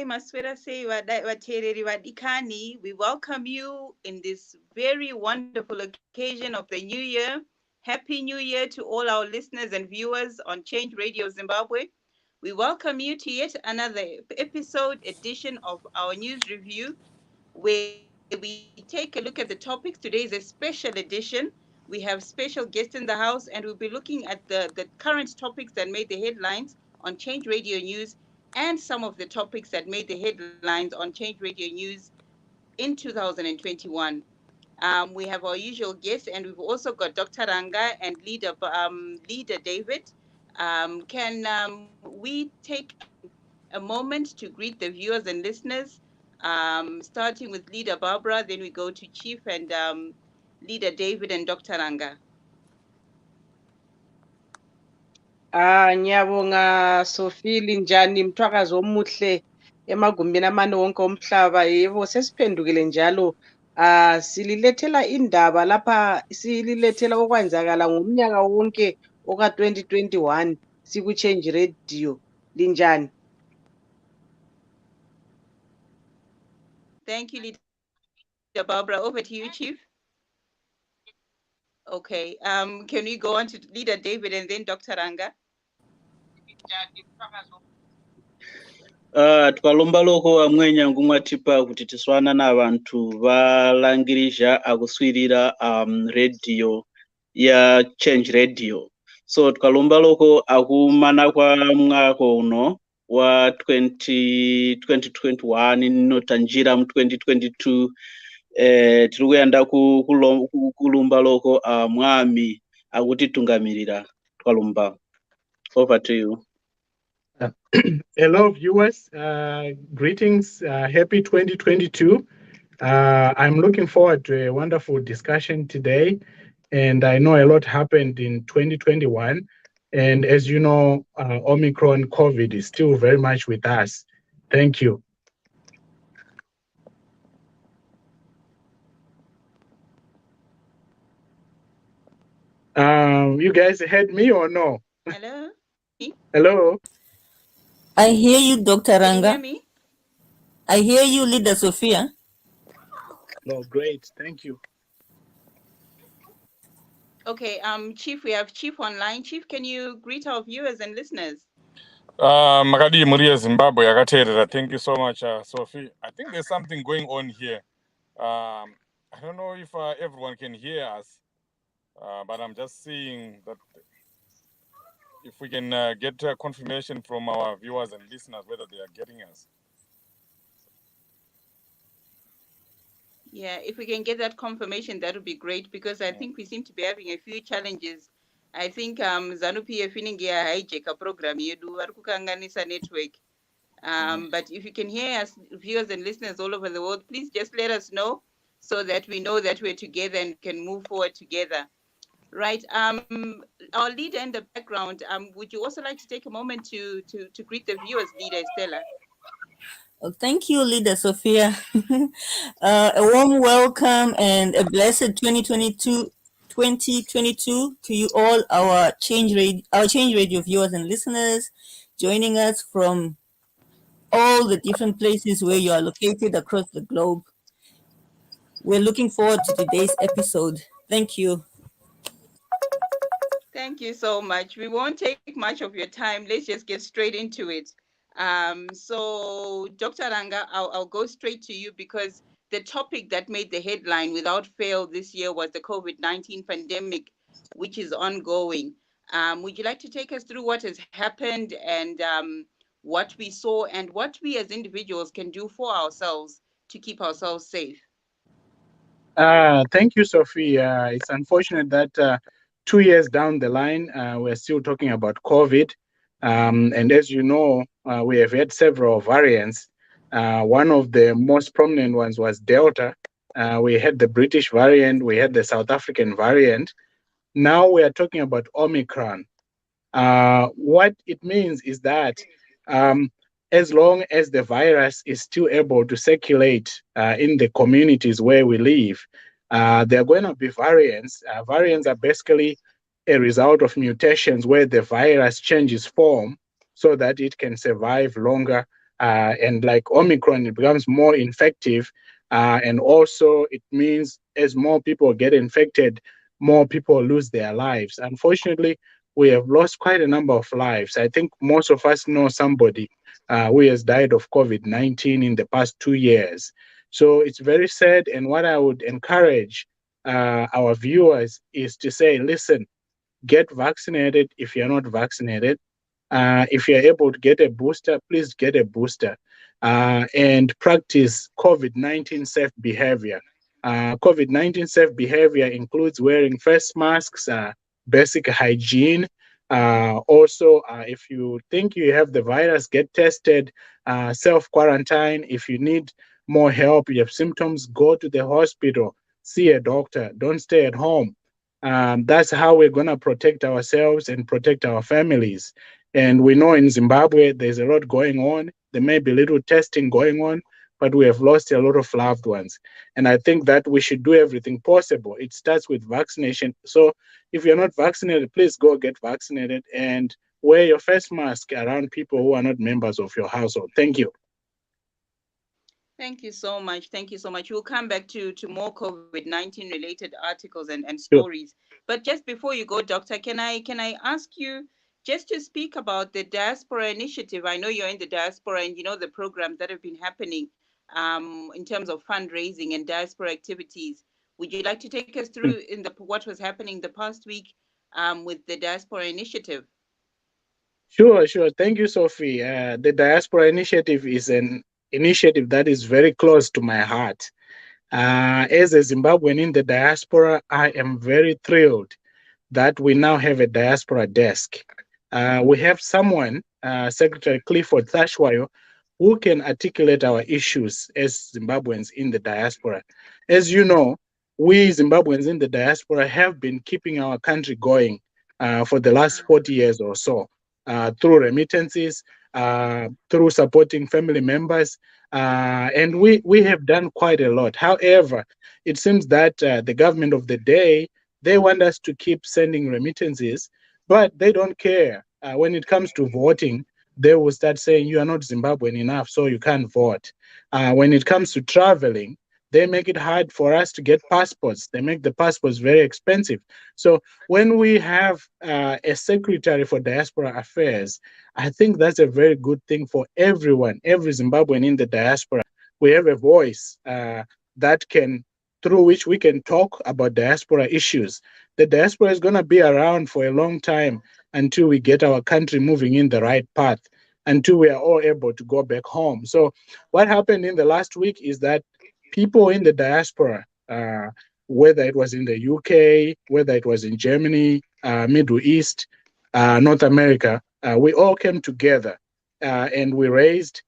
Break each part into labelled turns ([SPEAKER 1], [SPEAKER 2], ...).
[SPEAKER 1] Maswera say, Watereri Wadikani, we welcome you in this very wonderful occasion of the new year. Happy New Year to all our listeners and viewers on Change Radio Zimbabwe. We welcome you to yet another edition of our news review, where we take a look at the topics. Today is a special edition. We have special guests in the house, and we'll be looking at the current topics that made the headlines on Change Radio News and some of the topics that made the headlines on Change Radio News in 2021. We have our usual guests, and we've also got Dr. Ranga and Leader David. Can we take a moment to greet the viewers and listeners, starting with Leader Barbara, then we go to Chief and Leader David and Dr. Ranga.
[SPEAKER 2] Ngiyabonga Sophie linjani mthwakazi omuhle emagumbini amane wonke omhlaba. Yebo sesiphendukile njalo sililethela indaba lapha, sililethela okwenzakala ngomnyaka wonke oka 2021 siku Change Radio. Linjani?
[SPEAKER 1] Thank you, Leader Barbara. Over to you, Chief. Okay, can we go on to Leader David and then Dr. Ranga?
[SPEAKER 3] Tkalomba loko amwenya ngumwatipa kuti tiswana na vantu valangirija akuswirira radio ya Change Radio. So tkalomba loko akumana kwa mwako uno wa 2021 notanjira mu 2022 tirikuyenda kulumba loko mwami akuti tungamirira. Tkalomba. Over to you.
[SPEAKER 4] Hello viewers, greetings, happy 2022. I'm looking forward to a wonderful discussion today, and I know a lot happened in 2021, and as you know, Omicron COVID is still very much with us. Thank you. You guys heard me or no?
[SPEAKER 1] Hello?
[SPEAKER 4] Hello?
[SPEAKER 5] I hear you, Dr. Ranga.
[SPEAKER 1] Can you hear me?
[SPEAKER 5] I hear you, Leader Sophia.
[SPEAKER 4] No, great, thank you.
[SPEAKER 1] Okay, Chief, we have Chief online. Chief, can you greet our viewers and listeners?
[SPEAKER 6] Makadi Muria Zimbabwe, thank you so much, Sophie. I think there's something going on here. I don't know if everyone can hear us, but I'm just seeing that if we can get confirmation from our viewers and listeners whether they are getting us.
[SPEAKER 1] Yeah, if we can get that confirmation, that would be great, because I think we seem to be having a few challenges. I think Zanupi Efiningia hijack program yedu warukukanganisa network. But if you can hear us, viewers and listeners all over the world, please just let us know so that we know that we're together and can move forward together. Right. Our leader in the background, would you also like to take a moment to greet the viewers, Leader Estella?
[SPEAKER 5] Oh, thank you, Leader Sophia. A warm welcome and a blessed 2022 to you all, our Change Radio viewers and listeners, joining us from all the different places where you are located across the globe. We're looking forward to today's episode. Thank you.
[SPEAKER 1] Thank you so much. We won't take much of your time. Let's just get straight into it. So, Dr. Ranga, I'll go straight to you, because the topic that made the headline without fail this year was the COVID-19 pandemic, which is ongoing. Would you like to take us through what has happened and what we saw and what we as individuals can do for ourselves to keep ourselves safe?
[SPEAKER 4] Thank you, Sophie. It's unfortunate that 2 years down the line, we're still talking about COVID. And as you know, we have had several variants. One of the most prominent ones was Delta. We had the British variant, we had the South African variant. Now we are talking about Omicron. What it means is that as long as the virus is still able to circulate in the communities where we live, there are going to be variants. Variants are basically a result of mutations where the virus changes form so that it can survive longer. And like Omicron, it becomes more infective. And also, it means as more people get infected, more people lose their lives. Unfortunately, we have lost quite a number of lives. I think most of us know somebody who has died of COVID-19 in the past 2 years. So it's very sad. And what I would encourage our viewers is to say, listen, get vaccinated if you're not vaccinated. If you're able to get a booster, please get a booster and practice COVID-19 safe behavior. COVID-19 safe behavior includes wearing face masks, basic hygiene. Also, if you think you have the virus, get tested, self-quarantine. If you need more help, you have symptoms, go to the hospital, see a doctor, don't stay at home. That's how we're going to protect ourselves and protect our families. And we know in Zimbabwe, there's a lot going on. There may be little testing going on, but we have lost a lot of loved ones. And I think that we should do everything possible. It starts with vaccination. So if you're not vaccinated, please go get vaccinated and wear your face mask around people who are not members of your household. Thank you.
[SPEAKER 1] Thank you so much. Thank you so much. We'll come back to more COVID-19 related articles and stories. Sure. But just before you go, Doctor, can I ask you just to speak about the Diaspora initiative? I know you're in the diaspora and you know the programs that have been happening in terms of fundraising and diaspora activities. Would you like to take us through what was happening the past week with the Diaspora initiative?
[SPEAKER 4] Sure. Thank you, Sophie. The Diaspora initiative is an initiative that is very close to my heart. As a Zimbabwean in the diaspora, I am very thrilled that we now have a diaspora desk. We have someone, Secretary Clifford Thashwayo, who can articulate our issues as Zimbabweans in the diaspora. As you know, we Zimbabweans in the diaspora have been keeping our country going for the last 40 years or so, through remittances, through supporting family members, and we have done quite a lot. However, it seems that the government of the day, they want us to keep sending remittances, but they don't care. When it comes to voting, they will start saying you are not Zimbabwean enough, so you can't vote. When it comes to traveling, they make it hard for us to get passports. They make the passports very expensive. So when we have a secretary for diaspora affairs, I think that's a very good thing for everyone, every Zimbabwean in the diaspora. We have a voice that can, through which we can talk about diaspora issues. The diaspora is going to be around for a long time until we get our country moving in the right path, until we are all able to go back home. So, what happened in the last week is that people in the diaspora, whether it was in the UK, whether it was in Germany, Middle East, North America, we all came together and we raised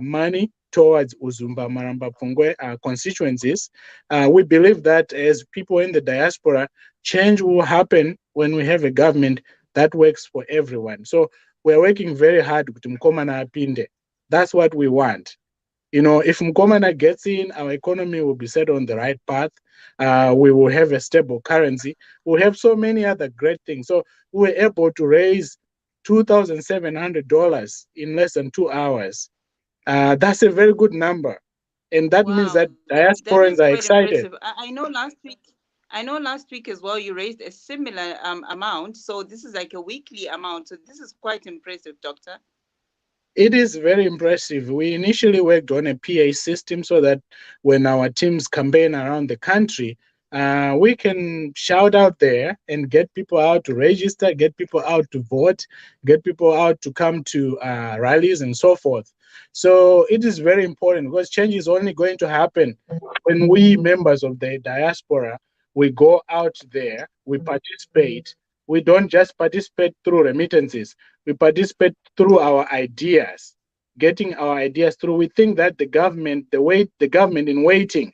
[SPEAKER 4] money towards UZUMBA Maramba Pungwe constituencies. We believe that as people in the diaspora, change will happen when we have a government that works for everyone. So we're working very hard with Mkomana Apinde. That's what we want. You know, if Mkomana gets in, our economy will be set on the right path. We will have a stable currency. We'll have so many other great things. So we were able to raise $2,700 in less than 2 hours. That's a very good number. And that means that
[SPEAKER 1] that is
[SPEAKER 4] diasporans are
[SPEAKER 1] quite
[SPEAKER 4] excited.
[SPEAKER 1] impressive. I know last week as well you raised a similar amount. So this is like a weekly amount. So this is quite impressive, Doctor.
[SPEAKER 4] It is very impressive. We initially worked on a PA system so that when our teams campaign around the country, we can shout out there and get people out to register, get people out to vote, get people out to come to rallies and so forth. So it is very important because change is only going to happen when we members of the diaspora, we go out there, we participate. We don't just participate through remittances. We participate through our ideas, getting our ideas through. We think that the government in waiting,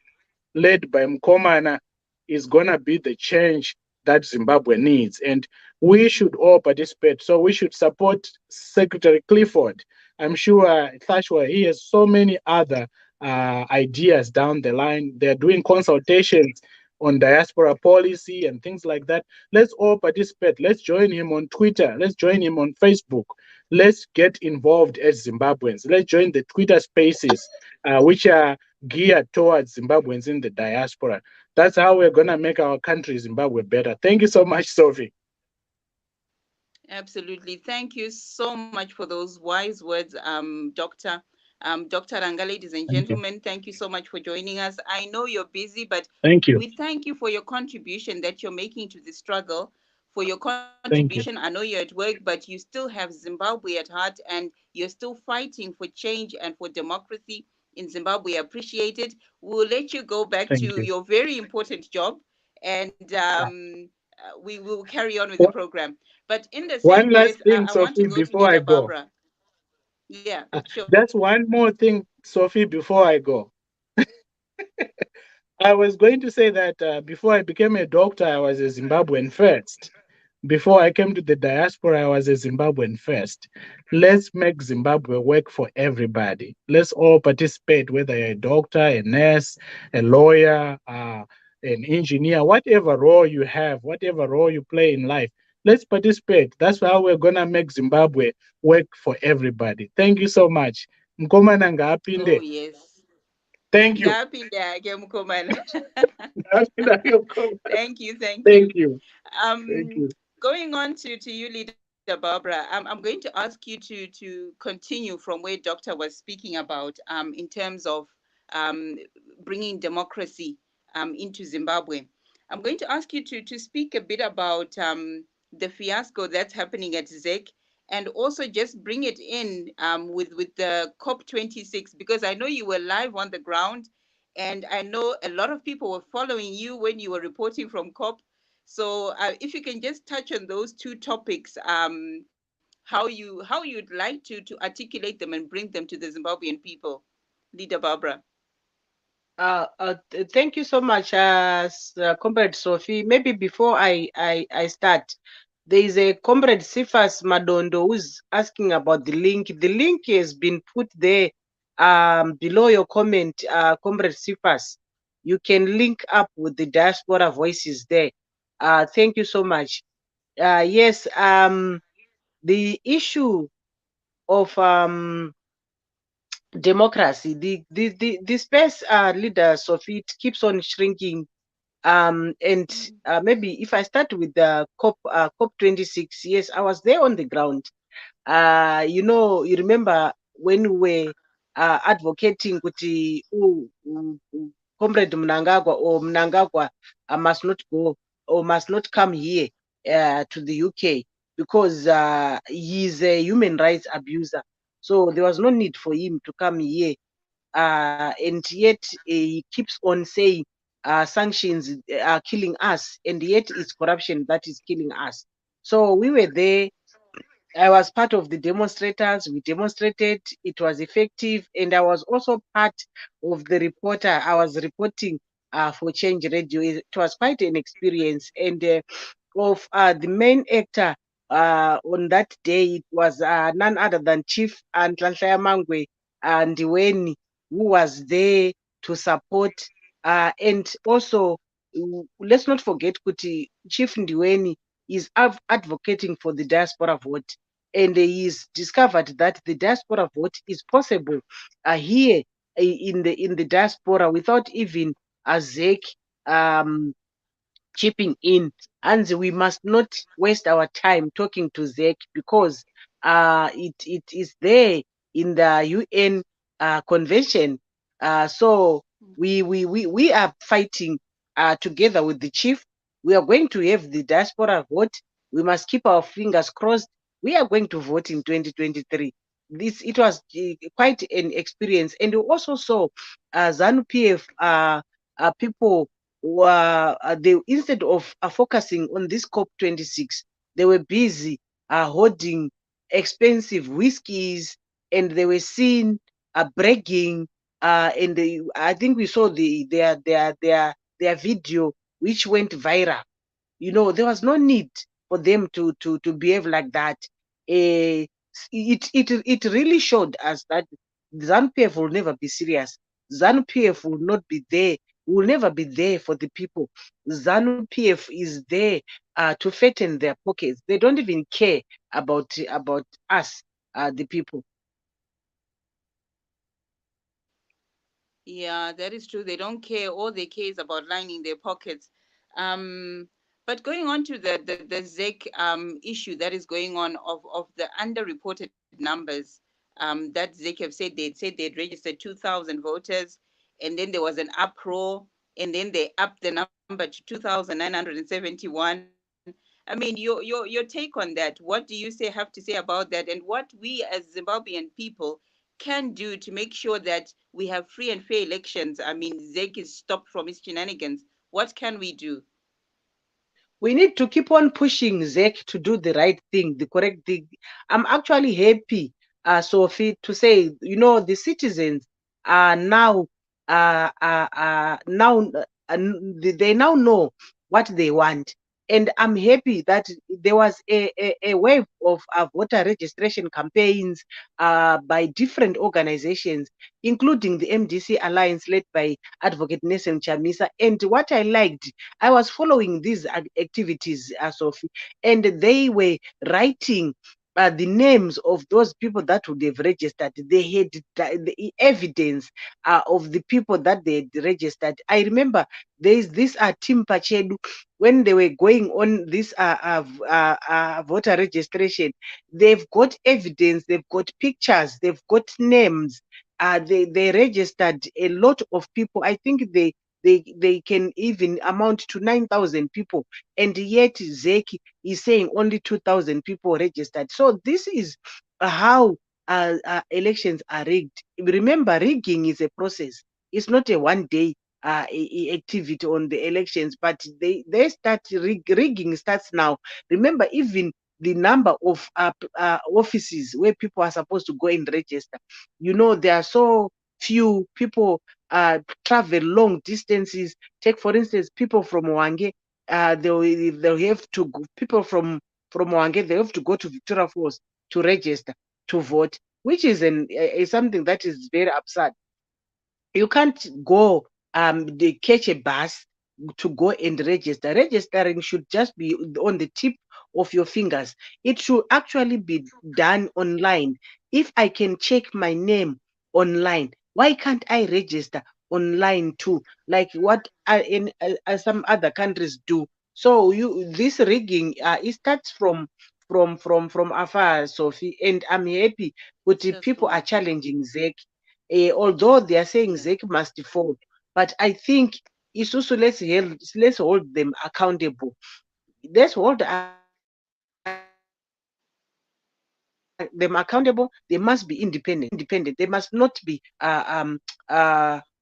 [SPEAKER 4] led by Mkomana, is gonna be the change that Zimbabwe needs, and we should all participate. So we should support Secretary Clifford. I'm sure Thashwa, he has so many other ideas down the line. They're doing consultations on diaspora policy and things like that. Let's all participate. Let's join him on Twitter. Let's join him on Facebook. Let's get involved as Zimbabweans. Let's join the Twitter spaces, which are geared towards Zimbabweans in the diaspora. That's how we're going to make our country, Zimbabwe, better. Thank you so much, Sophie.
[SPEAKER 1] Absolutely. Thank you so much for those wise words, Doctor. Dr. Ranga, ladies and gentlemen, thank you so much for joining us. I know you're busy, but we thank you for your contribution that you're making to the struggle, for your contribution. I know you're at work, but you still have Zimbabwe at heart and you're still fighting for change and for democracy in Zimbabwe. Appreciate it. We'll let you go back to your very important job, and we will carry on with the program. But in the same
[SPEAKER 4] last
[SPEAKER 1] breath,
[SPEAKER 4] thing,
[SPEAKER 1] I
[SPEAKER 4] Sophie,
[SPEAKER 1] want to go
[SPEAKER 4] before
[SPEAKER 1] to
[SPEAKER 4] I
[SPEAKER 1] Leader
[SPEAKER 4] go.
[SPEAKER 1] Barbara. Yeah, sure.
[SPEAKER 4] Just one more thing, Sophie, before I go. I was going to say that before I became a doctor, I was a Zimbabwean first. Before I came to the diaspora, I was a Zimbabwean first. Let's make Zimbabwe work for everybody. Let's all participate, whether you're a doctor, a nurse, a lawyer, an engineer, whatever role you have, whatever role you play in life. Let's participate. That's how we're going to make Zimbabwe work for everybody. Thank you so much. Mkomana ngapinde.
[SPEAKER 1] Oh, yes.
[SPEAKER 4] Thank you.
[SPEAKER 1] Thank you.
[SPEAKER 4] Thank you.
[SPEAKER 1] Thank
[SPEAKER 4] you.
[SPEAKER 1] Going on to you, Leader Barbara, I'm going to ask you to continue from where Doctor was speaking about in terms of bringing democracy into Zimbabwe. I'm going to ask you to speak a bit about the fiasco that's happening at ZEC, and also just bring it in with the COP26, because I know you were live on the ground, and I know a lot of people were following you when you were reporting from COP. So if you can just touch on those two topics, how you'd like to articulate them and bring them to the Zimbabwean people, Leader Barbara.
[SPEAKER 2] Thank you so much, Comrade Sophie. Maybe before I start, there is a Comrade Sifas Madondo who's asking about the link. The link has been put there below your comment, Comrade Sifas. You can link up with the Diaspora Voices there. Thank you so much. Yes, the issue of democracy, the space, Leader Sophie, it keeps on shrinking. And maybe if I start with the COP26, yes, I was there on the ground. You remember when we were advocating Comrade Mnangagwa or Mnangagwa must not go or must not come here to the UK because he's a human rights abuser. So there was no need for him to come here. And yet he keeps on saying sanctions are killing us, and yet it's corruption that is killing us. So we were there. I was part of the demonstrators. We demonstrated. It was effective. And I was also part of the reporter. I was reporting for Change Radio. It was quite an experience. And of the main actor on that day, it was none other than Chief Nhlanhla Mangwe and Ndiweni, who was there to support. And also, let's not forget, Kuti, Chief Ndiweni is advocating for the diaspora vote. And he's discovered that the diaspora vote is possible here in the diaspora without even a ZEC chipping in. And we must not waste our time talking to ZEC because it is there in the UN convention. So we are fighting together with the chief. We are going to have the diaspora vote. We must keep our fingers crossed. We are going to vote in 2023. It was quite an experience. And we also saw ZANU-PF people were they, instead of focusing on this COP26, they were busy hoarding expensive whiskeys, and they were seen bragging. And I think we saw their video, which went viral. You know, there was no need for them to behave like that. It really showed us that ZANU-PF will never be serious. ZANU-PF will not be there, will never be there for the people. ZANU-PF is there to fatten their pockets. They don't even care about us, the people.
[SPEAKER 1] Yeah, that is true. They don't care. All they care is about lining their pockets. But going on to the ZEC issue that is going on of the underreported numbers, that ZEC have said they'd registered 2,000 voters, and then there was an uproar, and then they upped the number to 2,971. I mean, your take on that. What do you have to say about that, and what we as Zimbabwean people can do to make sure that we have free and fair elections? I mean, ZEC is stopped from its shenanigans. What can we do?
[SPEAKER 2] We need to keep on pushing ZEC to do the right thing, the correct thing. I'm actually happy, Sophie, to say, you know, the citizens are now, they now know what they want. And I'm happy that there was a wave of voter registration campaigns by different organizations, including the MDC Alliance led by Advocate Nelson Chamisa. And what I liked, I was following these activities, Sophie, and they were writing the names of those people that would have registered. They had the evidence of the people that they had registered. I remember there's this TEAMPACHEDU, when they were going on this voter registration, they've got evidence, they've got pictures, they've got names. They registered a lot of people. I think they can even amount to 9,000 people, and yet ZEC is saying only 2,000 people registered. So this is how elections are rigged. Remember, rigging is a process. It's not a one-day activity on the elections, but they start rigging starts now. Remember, even the number of offices where people are supposed to go and register, you know, there are so few people travel long distances. Take, for instance, people from Wange, they'll have to go, people from Wange, they have to go to Victoria Falls to register to vote, which is something that is very absurd. You can't go they catch a bus to go and register. Registering should just be on the tip of your fingers. It should actually be done online. If I can check my name online, why can't I register online too, like what in some other countries do? So this rigging it starts from afar, Sophie, and I'm happy that people are challenging ZEC. Although they are saying ZEC must fall, But I think it's also let's hold them accountable. Let's hold them accountable. They must be independent. They must not be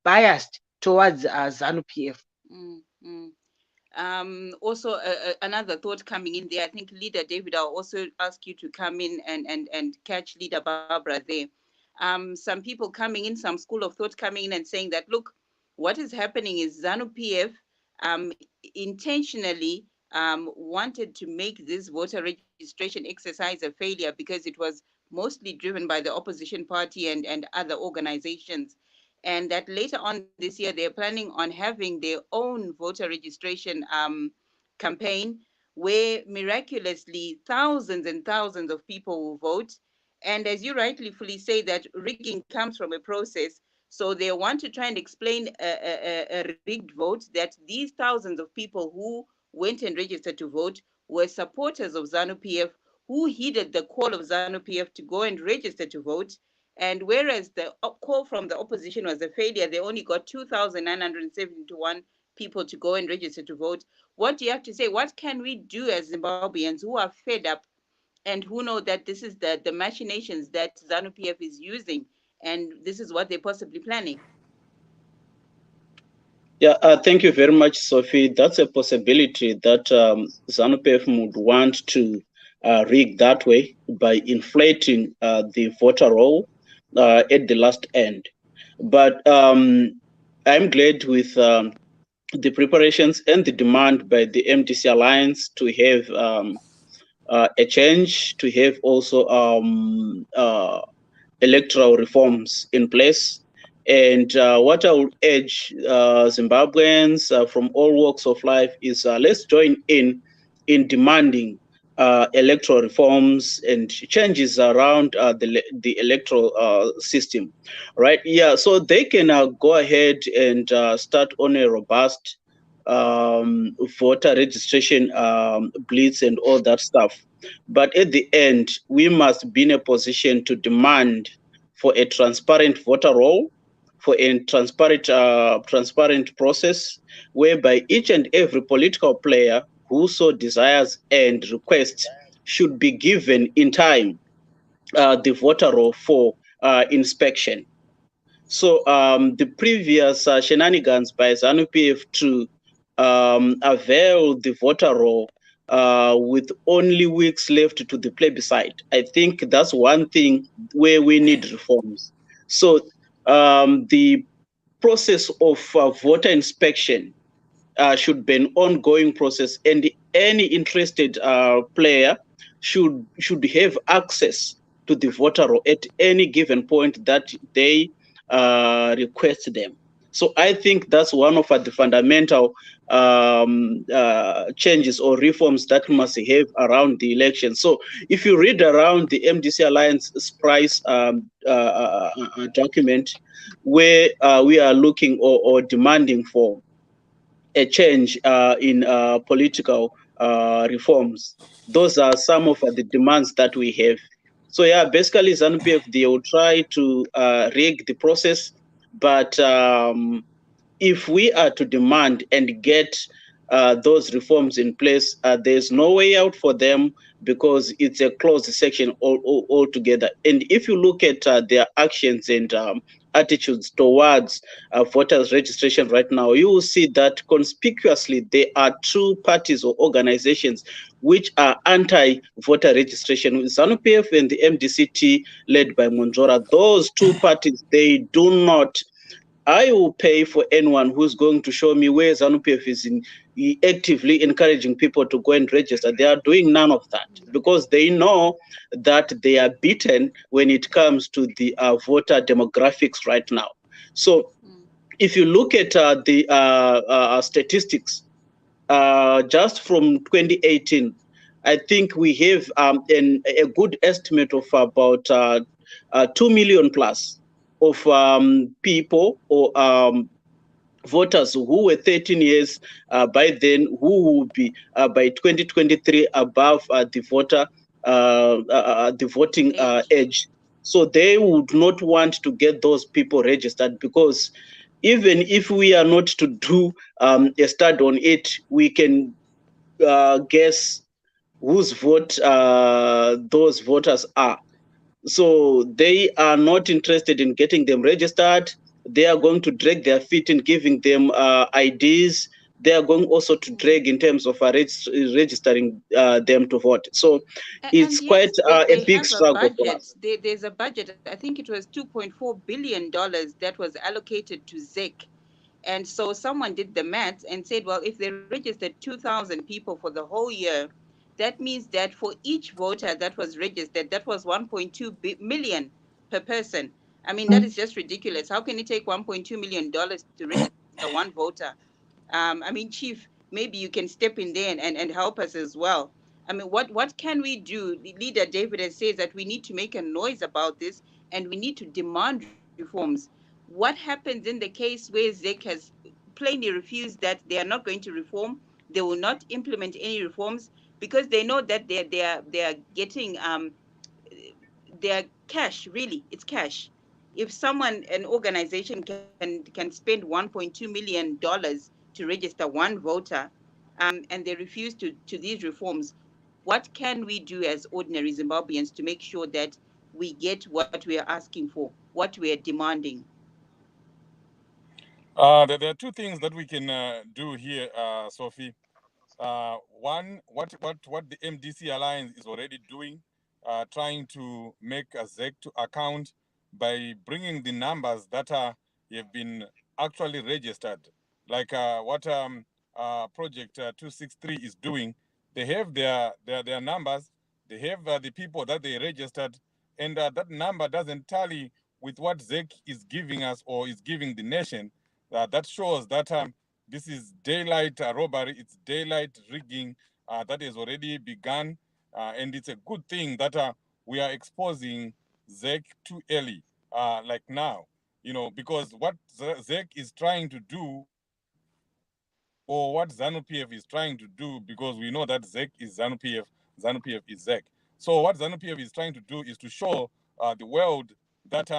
[SPEAKER 2] biased towards ZANU PF.
[SPEAKER 1] Also, another thought coming in there. I think Leader David, I'll also ask you to come in and catch Leader Barbara there. Some people coming in, some school of thought coming in and saying that, look, what is happening is ZANU PF intentionally wanted to make this voter registration exercise a failure because it was mostly driven by the opposition party and other organizations. And that later on this year, they're planning on having their own voter registration campaign where miraculously thousands and thousands of people will vote. And as you rightly fully say, that rigging comes from a process. So they want to try and explain a rigged vote, that these thousands of people who went and registered to vote were supporters of ZANU PF who heeded the call of ZANU PF to go and register to vote. And whereas the call from the opposition was a failure, they only got 2,971 people to go and register to vote. What do you have to say? What can we do as Zimbabweans who are fed up and who know that this is the machinations that ZANU PF is using, and this is what they're possibly planning?
[SPEAKER 3] Yeah, thank you very much, Sophie. That's a possibility that ZANU PF would want to rig that way by inflating the voter roll at the last end. But I'm glad with the preparations and the demand by the MDC Alliance to have a change, to have also electoral reforms in place. And what I would urge Zimbabweans from all walks of life is let's join in demanding electoral reforms and changes around the electoral system, right? Yeah, so they can go ahead and start on a robust voter registration blitz and all that stuff. But at the end, we must be in a position to demand for a transparent voter roll, for a transparent process whereby each and every political player who so desires and requests should be given in time the voter roll for inspection. So the previous shenanigans by ZANU PF to avail the voter roll with only weeks left to the plebiscite, I think that's one thing where we need reforms. So the process of voter inspection should be an ongoing process, and any interested player should have access to the voter roll at any given point that they request them. So I think that's one of the fundamental changes or reforms that must have around the election. So if you read around the MDC Alliance's price document, where we are looking or demanding for a change in political reforms, those are some of the demands that we have. So yeah, basically ZANU PF, they will try to rig the process, but if we are to demand and get those reforms in place, there's no way out for them because it's a closed section altogether. And if you look at their actions and attitudes towards voters registration right now, you will see that conspicuously there are two parties or organizations which are anti-voter registration, ZANU PF and the MDCT led by Monjora. Those two parties, they do not. I will pay for anyone who's going to show me where ZANU PF is actively encouraging people to go and register. They are doing none of that because they know that they are beaten when it comes to the voter demographics right now. So if you look at the statistics, just from 2018, I think we have a good estimate of about 2 million plus of people or voters who were 13 years by then, who will be by 2023 above the voting age. So they would not want to get those people registered because even if we are not to do a study on it, we can guess whose vote those voters are. So they are not interested in getting them registered. They are going to drag their feet in giving them IDs. They are going also to drag in terms of registering them to vote. So it's
[SPEAKER 1] And
[SPEAKER 3] quite
[SPEAKER 1] yes, they
[SPEAKER 3] a big
[SPEAKER 1] have a
[SPEAKER 3] struggle for
[SPEAKER 1] budget.
[SPEAKER 3] us.
[SPEAKER 1] There's a budget. I think it was $2.4 billion that was allocated to ZEC. And so someone did the maths and said, well, if they registered 2,000 people for the whole year, that means that for each voter that was registered, that was 1.2 million per person. I mean, that is just ridiculous. How can it take $1.2 million to register one voter? I mean, Chief, maybe you can step in there and help us as well. I mean, what can we do? The leader David has says that we need to make a noise about this and we need to demand reforms. What happens in the case where ZEC has plainly refused that they are not going to reform? They will not implement any reforms because they know that they are getting their cash. Really, it's cash. If someone, an organization can spend $1.2 million to register one voter, and they refuse to these reforms, what can we do as ordinary Zimbabweans to make sure that we get what we are asking for, what we are demanding?
[SPEAKER 6] There are two things that we can do here, Sophie. One, what the MDC Alliance is already doing, trying to make a ZEC to account by bringing the numbers that have been actually registered, like what Project 263 is doing. They have their numbers, they have the people that they registered, and that number doesn't tally with what ZEC is giving us or is giving the nation. That shows that this is daylight robbery, it's daylight rigging that has already begun, and it's a good thing that we are exposing ZEC too early, like now, because what ZEC is trying to do, or what ZANU-PF is trying to do, because we know that ZEC is ZANU-PF, ZANU-PF is ZEC. So what ZANU-PF is trying to do is to show the world that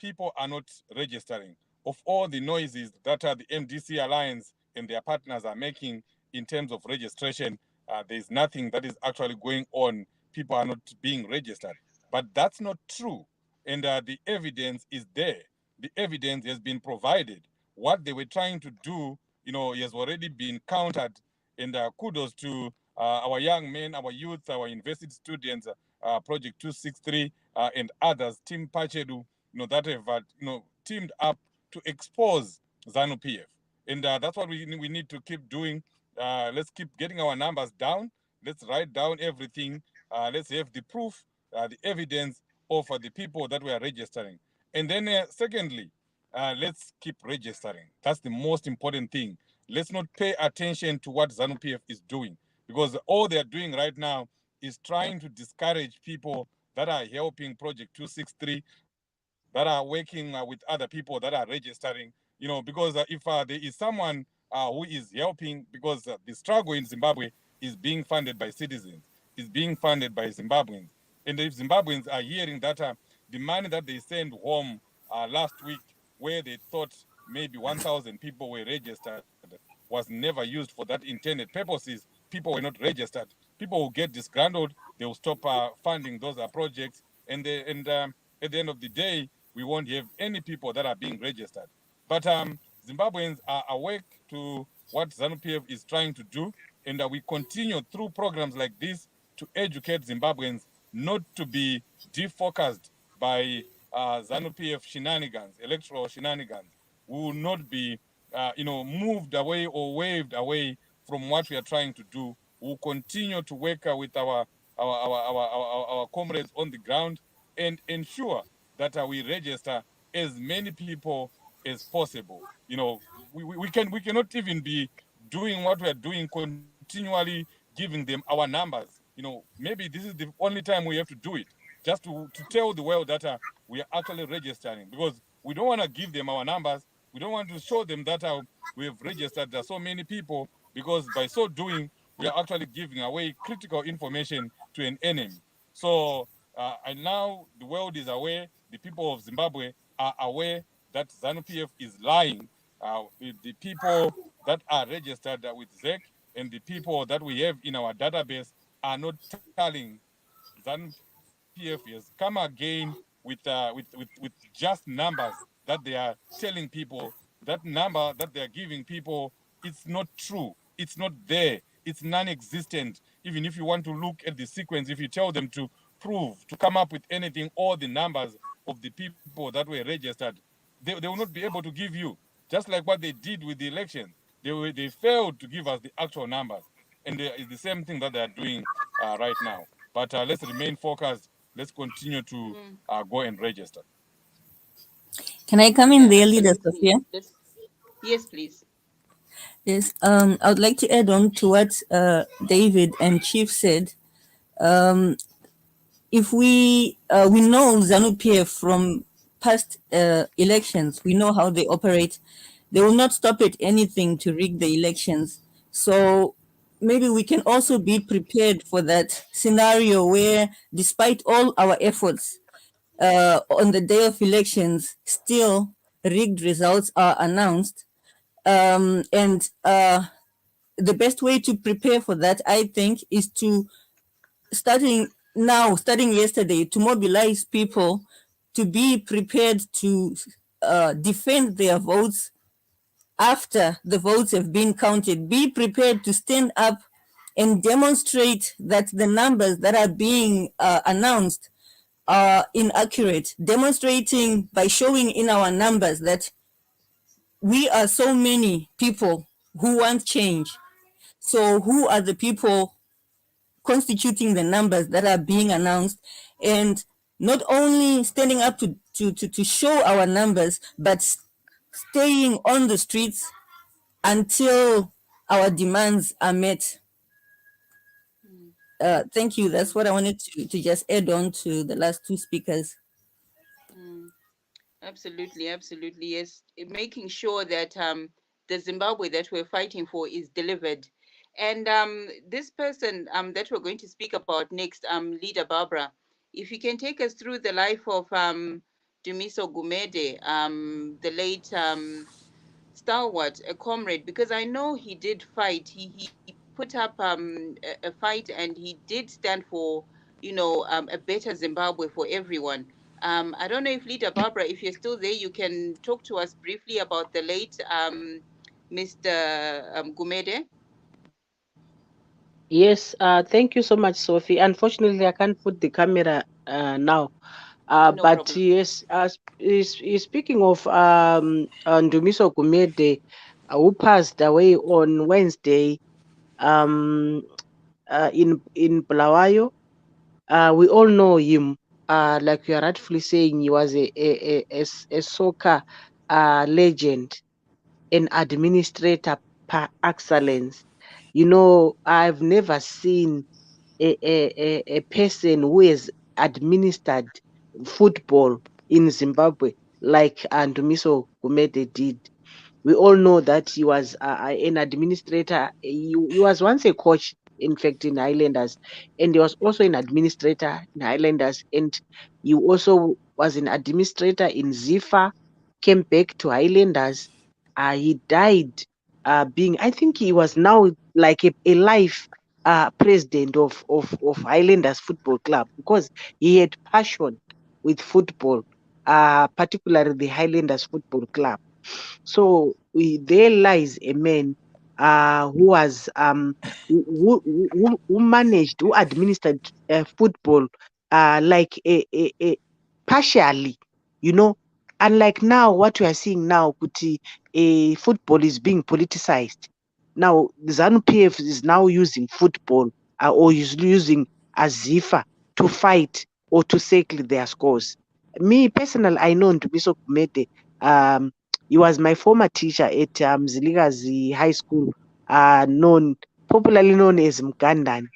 [SPEAKER 6] people are not registering. Of all the noises that the MDC Alliance and their partners are making in terms of registration, there's nothing that is actually going on. People are not being registered. But that's not true. And the evidence is there. The evidence has been provided. What they were trying to do, has already been countered. And kudos to our young men, our youth, our university students, Project 263, and others, TEAMPACHEDU, that have, teamed up to expose ZANU-PF. And that's what we need to keep doing. Let's keep getting our numbers down. Let's write down everything. Let's have the proof, the evidence of the people that we are registering. And then secondly, let's keep registering. That's the most important thing. Let's not pay attention to what ZANU-PF is doing, because all they are doing right now is trying to discourage people that are helping Project 263, that are working with other people that are registering, because if there is someone who is helping, because the struggle in Zimbabwe is being funded by citizens, is being funded by Zimbabweans. And if Zimbabweans are hearing that the money that they sent home last week, where they thought maybe 1,000 people were registered, was never used for that intended purposes, people were not registered. People will get disgruntled, they will stop funding those projects, and at the end of the day, we won't have any people that are being registered. But Zimbabweans are awake to what ZANU-PF is trying to do, and we continue through programs like this to educate Zimbabweans not to be defocused by ZANU-PF shenanigans, electoral shenanigans. We will not be, moved away or waved away from what we are trying to do. We'll continue to work with our comrades on the ground and ensure that we register as many people as possible. We cannot even be doing what we are doing, continually giving them our numbers. Maybe this is the only time we have to do it, just to tell the world that we are actually registering, because we don't want to give them our numbers. We don't want to show them that we have registered so many people, because by so doing, we are actually giving away critical information to an enemy. So, and now the world is aware, the people of Zimbabwe are aware, that ZANU-PF is lying. The people that are registered with ZEC and the people that we have in our database are not telling ZANU-PF has come again with just numbers that they are telling people. That number that they are giving people, it's not true. It's not there. It's non-existent. Even if you want to look at the sequence, if you tell them to prove, to come up with anything, all the numbers of the people that were registered, they will not be able to give you. Just like what they did with the election. They failed to give us the actual numbers. And it's the same thing that they are doing right now. But let's remain focused. Let's continue to go and register.
[SPEAKER 5] Can I come in there, Leader
[SPEAKER 1] Absolutely.
[SPEAKER 5] Sophia?
[SPEAKER 1] Yes, please.
[SPEAKER 5] Yes, I would like to add on to what David and Chief said. If we know ZANU-PF from past elections, we know how they operate. They will not stop at anything to rig the elections. So maybe we can also be prepared for that scenario where, despite all our efforts, on the day of elections, still rigged results are announced. And the best way to prepare for that, I think, is to starting yesterday, to mobilize people to be prepared to defend their votes after the votes have been counted. Be prepared to stand up and demonstrate that the numbers that are being announced are inaccurate, demonstrating by showing in our numbers that we are so many people who want change. So who are the people constituting the numbers that are being announced? And not only standing up to show our numbers, but staying on the streets until our demands are met. Thank you. That's what I wanted to just add on to the last two speakers.
[SPEAKER 1] Absolutely, absolutely. Yes, making sure that the Zimbabwe that we're fighting for is delivered. And this person that we're going to speak about next, Leader Barbara, if you can take us through the life of Miso Gumede, the late stalwart, a comrade, because I know he did fight. He put up a fight, and he did stand for, a better Zimbabwe for everyone. I don't know if Leader Barbara, if you're still there, you can talk to us briefly about the late Mr. Gumede.
[SPEAKER 2] Yes, thank you so much, Sophie. Unfortunately, I can't put the camera now.
[SPEAKER 1] No
[SPEAKER 2] But
[SPEAKER 1] problem.
[SPEAKER 2] yes, speaking of Ndumiso Gumede, who passed away on Wednesday in Bulawayo, we all know him. Like you are rightfully saying, he was a soccer legend, an administrator par excellence. You know, I've never seen a person who has administered football in Zimbabwe like Ndumiso Gumede did. We all know that he was an administrator. He was once a coach, in fact, in Highlanders, and he was also an administrator in Highlanders, and he also was an administrator in Zifa, came back to Highlanders. He died being, I think he was now like a life president of Highlanders Football Club, because he had passion with football, particularly the Highlanders Football Club. So there lies a man who was who managed, who administered football like a partially, you know. Unlike now, what we are seeing now, Kuti, football is being politicized. Now, the ZANU-PF is now using football or is using Azifa to fight or to settle their scores. Me personally, I know Ndumiso Gumede. He was my former teacher at Zilikazi High School, popularly known as Mgandani.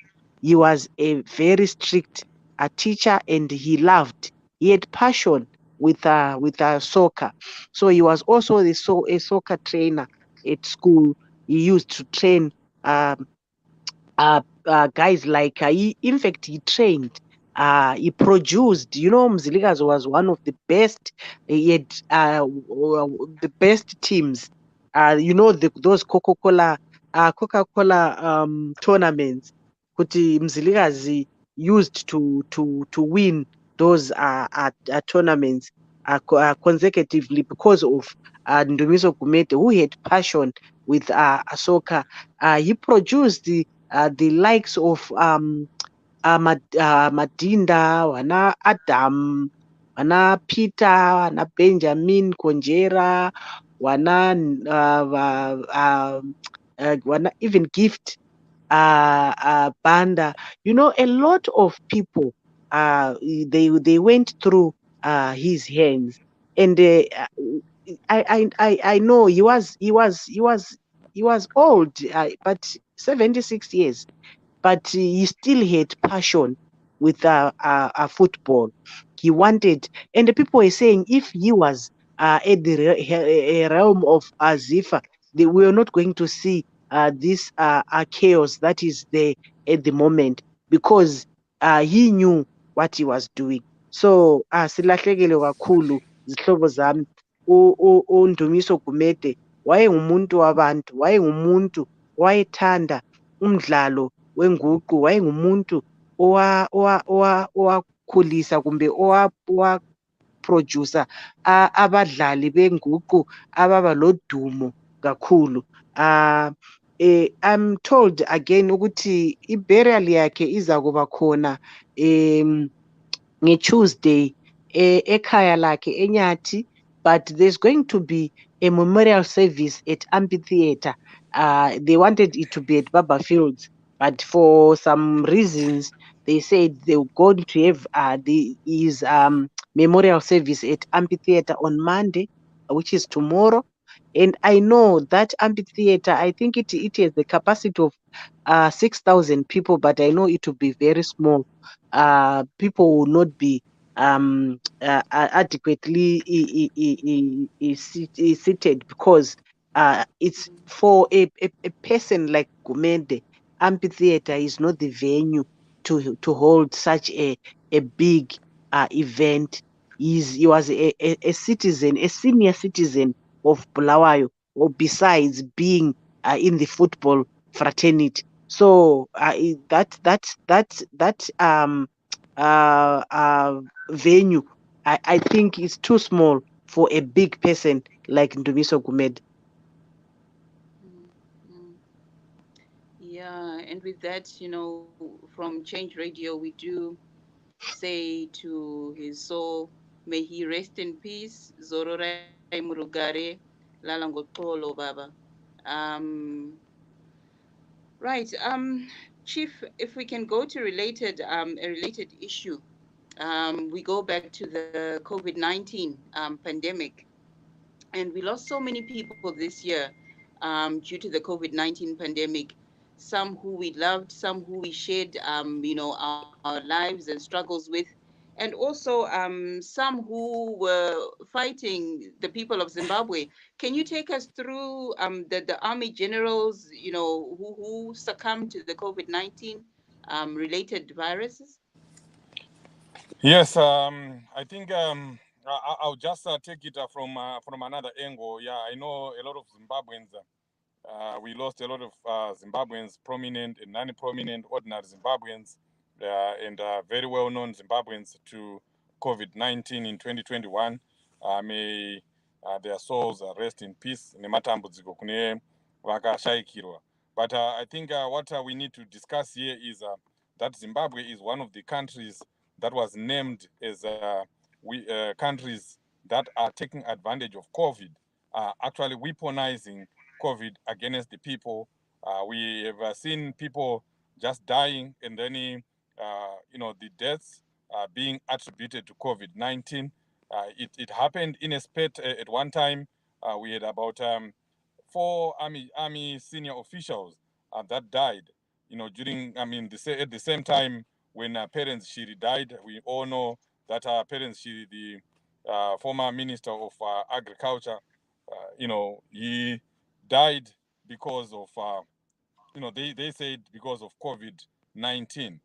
[SPEAKER 2] He was a very strict teacher, and he had passion with soccer. So he was also a soccer trainer at school. He used to train guys like in fact, he trained he produced, you know, Mzilikazi was one of the best, he had the best teams. You know, those Coca-Cola tournaments, kuti Mzilikazi used to win those tournaments consecutively because of Ndumiso Gumede, who had passion with soccer. He produced the likes of Madinda, wana Adam, wana Peter, wana Benjamin Konjera, wana wana even Gift Banda. You know, a lot of people they went through his hands, and I know he was old, but 76 years, but he still had passion with football. He wanted, and the people were saying if he was at the realm of Zifa, they were not going to see this chaos that is there at the moment, because he knew what he was doing. So silahlekele kakhulu zihlobo zami. uNdumiso Gumede wayengumuntu wabantu, wayengumuntu wayethanda umdlalo wenguqu, wayengumuntu owakhulisa kumbe owaproducer abadlali benguqu ababa lodumo kakhulu. I'm told again ukuthi iburial yakhe iza kuba khona ngeTuesday ekhaya lakhe eNyathi, but there's going to be a memorial service at amphitheater. They wanted it to be at Baba Fields, but for some reasons they said they were going to have his memorial service at amphitheater on Monday, which is tomorrow. And I know that amphitheater, I think it has the capacity of 6,000 people, but I know it will be very small. People will not be adequately seated, because it's for a person like Gumede. Amphitheater is not the venue to hold such a big event. He was a citizen, a senior citizen of Bulawayo, or besides being in the football fraternity. So that venue, I think is too small for a big person like Ndumiso Gumede.
[SPEAKER 1] Yeah, and with that, from Change Radio, we do say to his soul, may he rest in peace. Zororai Murugare, Lalangotolo Baba. Um, right. Chief, if we can go to a related issue, we go back to the COVID-19 pandemic, and we lost so many people this year due to the COVID-19 pandemic. Some who we loved, some who we shared, our lives and struggles with, and also some who were fighting the people of Zimbabwe. Can you take us through the army generals, who succumbed to the COVID-19 related viruses?
[SPEAKER 6] Yes, I think I'll just take it from another angle. Yeah, I know a lot of Zimbabweans. We lost a lot of Zimbabweans, prominent and non-prominent, ordinary Zimbabweans, and very well-known Zimbabweans to COVID-19 in 2021. May their souls rest in peace. Nematambudziko kune vakashaikirwa. But I think what we need to discuss here is that Zimbabwe is one of the countries that was named as countries that are taking advantage of COVID, actually weaponizing COVID against the people. We have seen people just dying, and then the deaths being attributed to COVID-19. It happened in a spate at one time. We had about 4 army senior officials that died. During at the same time when Parents Shiri died. We all know that Parents Shiri, the former minister of agriculture, he died because of they said because of COVID-19.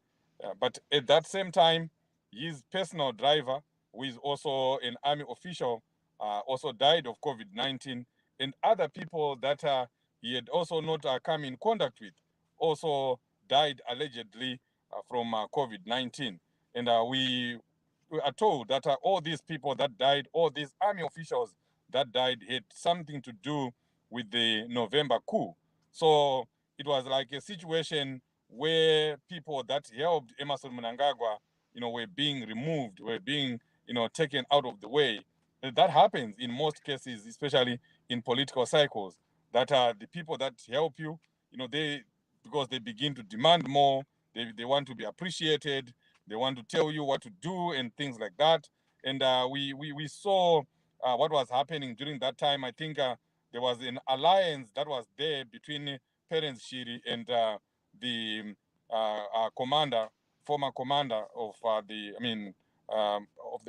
[SPEAKER 6] But at that same time, his personal driver, who is also an army official, also died of COVID-19, and other people that he had also not come in contact with also died allegedly from COVID-19. And we are told that all these people that died, all these army officials that died, had something to do with the November coup. So it was like a situation where people that helped Emmerson Mnangagwa, were being removed, were being, taken out of the way. And that happens in most cases, especially in political cycles, that the people that help you, because they begin to demand more, they want to be appreciated, they want to tell you what to do and things like that. And we saw what was happening during that time. I think there was an alliance that was there between Parents Shiri and the former commander of of the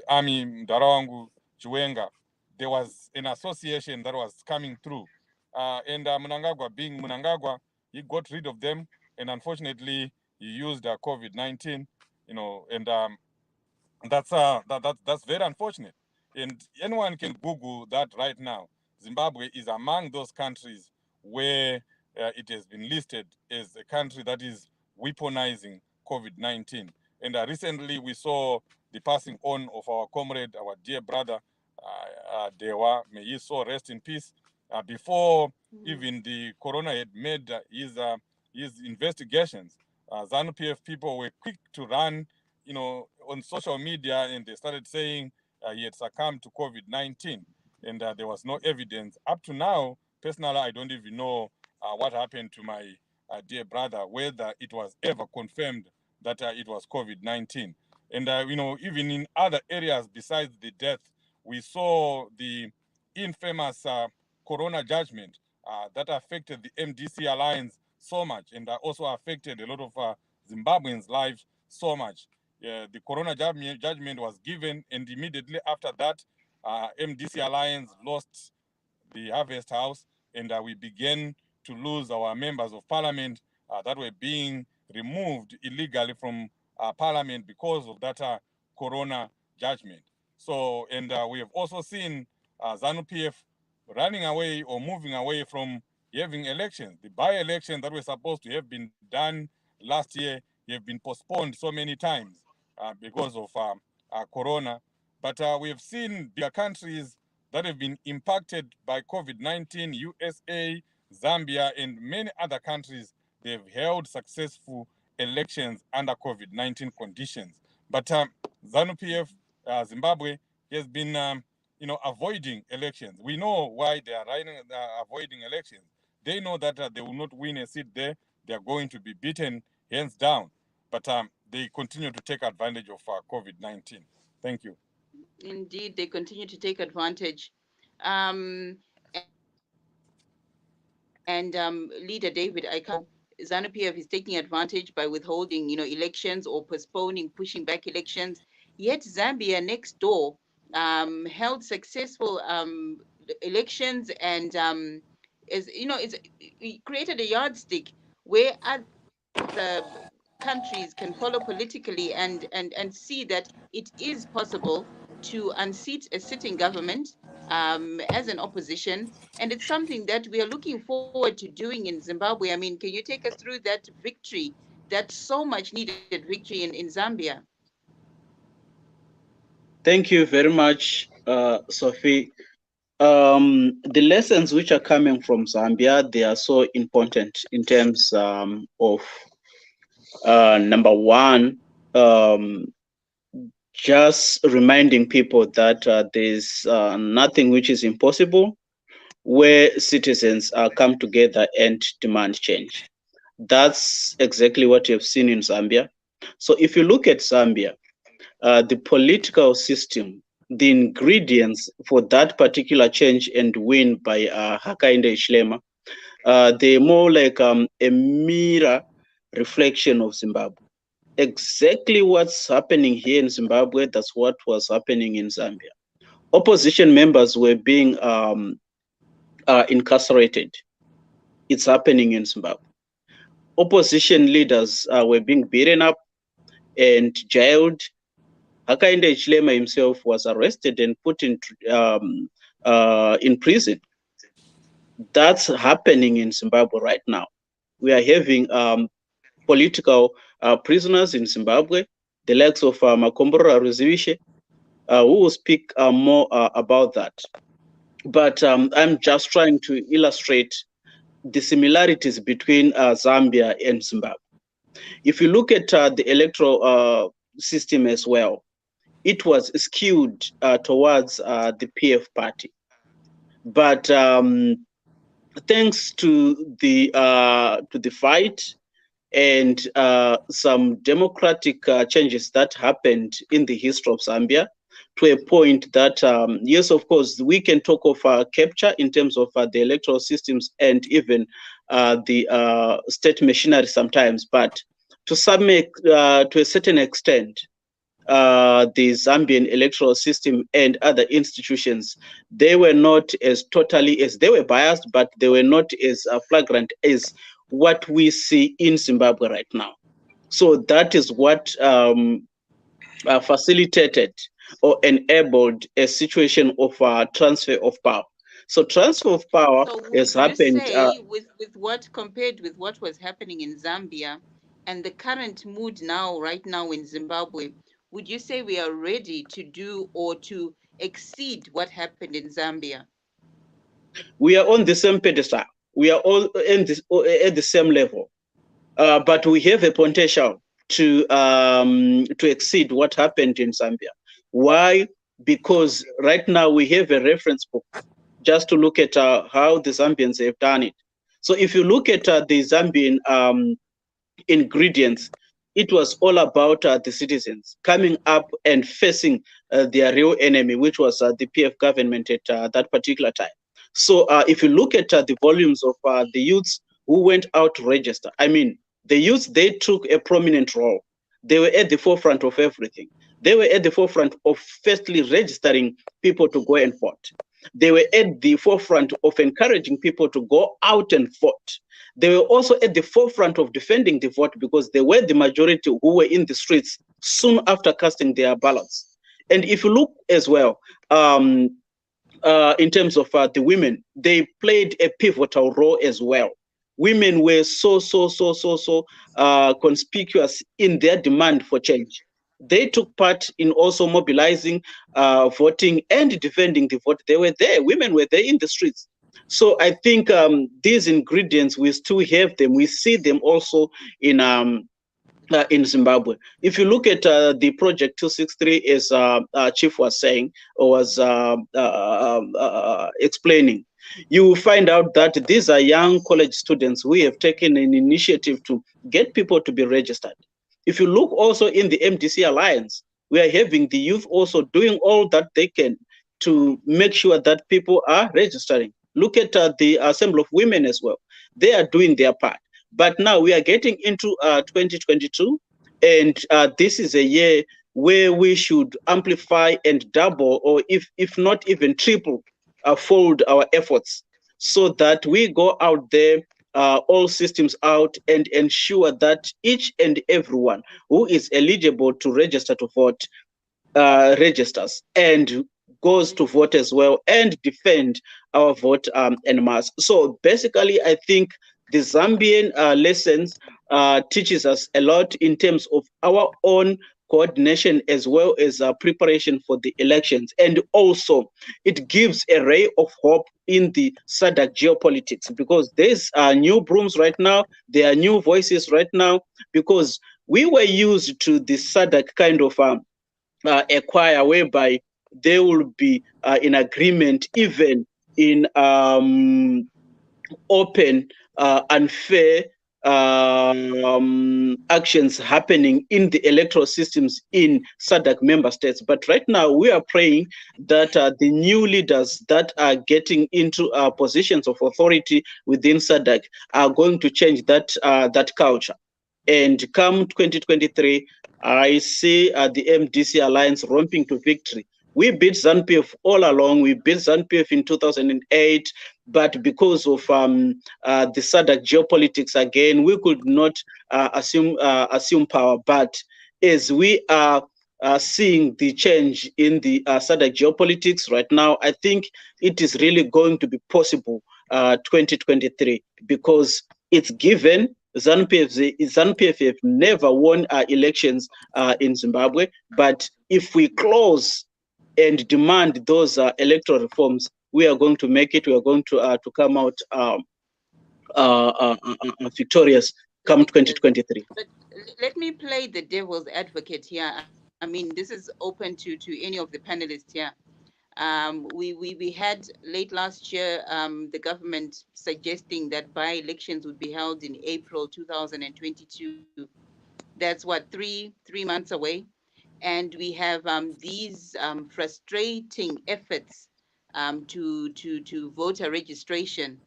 [SPEAKER 6] army, Mdarawangu Chiwenga. There was an association that was coming through. And Mnangagwa, being Mnangagwa, he got rid of them. And unfortunately, he used COVID-19, and that's very unfortunate. And anyone can Google that right now. Zimbabwe is among those countries where it has been listed as a country that is weaponizing COVID-19. And recently we saw the passing on of our comrade, our dear brother, Dewa. May his soul rest in peace. Before even the corona had made his investigations, ZANU-PF people were quick to run, on social media, and they started saying he had succumbed to COVID-19, and there was no evidence. Up to now, personally, I don't even know what happened to my dear brother, whether it was ever confirmed that it was COVID-19. And, even in other areas besides the death, we saw the infamous corona judgment that affected the MDC alliance so much, and also affected a lot of Zimbabweans' lives so much. The corona judgment was given, and immediately after that, MDC Alliance lost the Harvest House, and we began to lose our members of parliament that were being removed illegally from parliament because of that corona judgment. So, and we have also seen ZANU-PF running away or moving away from having elections. The by-election that were supposed to have been done last year have been postponed so many times because of corona. But we have seen bigger countries that have been impacted by COVID-19, USA, Zambia, and many other countries. They've held successful elections under COVID-19 conditions. But ZANU-PF, Zimbabwe, has been avoiding elections. We know why they are avoiding elections. They know that they will not win a seat there. They are going to be beaten hands down. But they continue to take advantage of COVID-19. Thank you.
[SPEAKER 1] Indeed, they continue to take advantage. Leader David, ZANU-PF is taking advantage by withholding, elections or postponing, pushing back elections. Yet Zambia next door held successful elections, and it created a yardstick where other countries can follow politically and see that it is possible to unseat a sitting government as an opposition. And it's something that we are looking forward to doing in Zimbabwe. I mean, can you take us through that victory, that so much needed victory in Zambia?
[SPEAKER 3] Thank you very much, Sophie. The lessons which are coming from Zambia, they are so important in terms of number one, just reminding people that there's nothing which is impossible where citizens come together and demand change. That's exactly what you've seen in Zambia. So if you look at Zambia, the political system, the ingredients for that particular change and win by Hakainde Hichilema, they're more like a mirror reflection of Zimbabwe. Exactly what's happening here in Zimbabwe, that's what was happening in Zambia. Opposition members were being incarcerated. It's happening in Zimbabwe. Opposition leaders were being beaten up and jailed. Hakainde Hichilema himself was arrested and put in prison. That's happening in Zimbabwe right now. We are having political prisoners in Zimbabwe, the likes of Makombora Ruzivishe, who will speak more about that. But I'm just trying to illustrate the similarities between Zambia and Zimbabwe. If you look at the electoral system as well, it was skewed towards the PF party. But thanks to the fight and some democratic changes that happened in the history of Zambia, to a point that, yes, of course, we can talk of capture in terms of the electoral systems and even the state machinery sometimes, but to a certain extent, the Zambian electoral system and other institutions, they were not as totally as, they were biased, but they were not as flagrant as what we see in Zimbabwe right now. So that is what facilitated or enabled a situation of transfer of power. So transfer of power has happened.
[SPEAKER 1] With what, compared with what was happening in Zambia and the current mood right now in Zimbabwe, would you say we are ready to do or to exceed what happened in Zambia?
[SPEAKER 3] We are on the same pedestal. We are all at the same level, but we have a potential to exceed what happened in Zambia. Why? Because right now we have a reference book just to look at how the Zambians have done it. So if you look at the Zambian ingredients, it was all about the citizens coming up and facing their real enemy, which was the PF government at that particular time. So if you look at the volumes of the youths who went out to register, I mean, the youths, they took a prominent role. They were at the forefront of everything. They were at the forefront of firstly registering people to go and vote. They were at the forefront of encouraging people to go out and vote. They were also at the forefront of defending the vote because they were the majority who were in the streets soon after casting their ballots. And if you look as well, in terms of the women, they played a pivotal role as well. Women were so conspicuous in their demand for change. They took part in also mobilizing, voting, and defending the vote. They were there. Women were there in the streets. So I think these ingredients, we still have them. We see them also in Zimbabwe. If you look at the Project 263, as Chief was saying, or was explaining, you will find out that these are young college students who have taken an initiative to get people to be registered. If you look also in the MDC Alliance, we are having the youth also doing all that they can to make sure that people are registering. Look at the Assembly of Women as well. They are doing their part. But now we are getting into 2022, and this is a year where we should amplify and double, or if not even triple, fold our efforts so that we go out there, all systems out, and ensure that each and everyone who is eligible to register to vote registers and goes to vote as well and defend our vote en masse. So basically, I think the Zambian lessons teaches us a lot in terms of our own coordination as well as preparation for the elections. And also, it gives a ray of hope in the SADC geopolitics, because there's new brooms right now, there are new voices right now, because we were used to the SADC kind of a choir whereby they will be in agreement even in open, unfair actions happening in the electoral systems in SADC member states. But right now we are praying that the new leaders that are getting into positions of authority within SADC are going to change that that culture. And come 2023, I see the MDC Alliance romping to victory. We beat ZANU-PF all along. We beat ZANU-PF in 2008, but because of the SADC geopolitics again, we could not assume power. But as we are seeing the change in the SADC geopolitics right now, I think it is really going to be possible 2023, because it's given ZANU-PF have never won elections in Zimbabwe, but if we close and demand those electoral reforms, we are going to make it. We are going to come out victorious come 2023.
[SPEAKER 1] But let me play the devil's advocate here. I mean, this is open to any of the panelists here. We had late last year the government suggesting that by-elections would be held in April 2022. That's what, three months away, and we have these frustrating efforts to voter registration.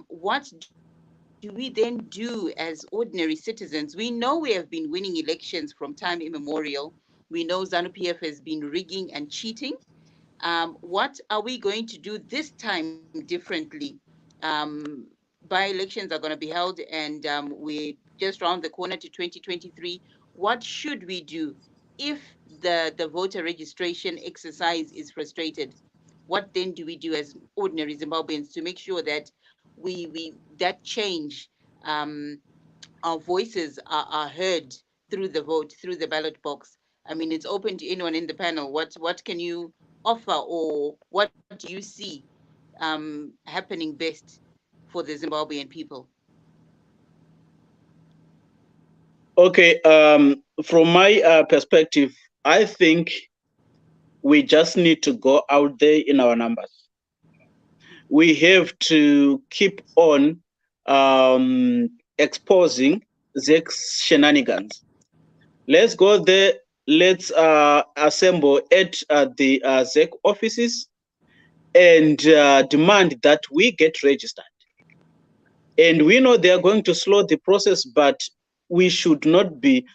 [SPEAKER 1] What do we then do as ordinary citizens? We know we have been winning elections from time immemorial. We know ZANU-PF has been rigging and cheating. What are we going to do this time differently? By-elections are going to be held, and we're just around the corner to 2023. What should we do if the voter registration exercise is frustrated? What then do we do as ordinary Zimbabweans to make sure that that change, our voices are heard through the vote, through the ballot box? I mean, it's open to anyone in the panel. What can you offer, or what do you see happening best for the Zimbabwean people?
[SPEAKER 3] Okay, from my perspective, I think we just need to go out there in our numbers. We have to keep on exposing the shenanigans. Let's go there. Let's assemble at the ZEC offices and demand that we get registered. And we know they are going to slow the process, but we should not be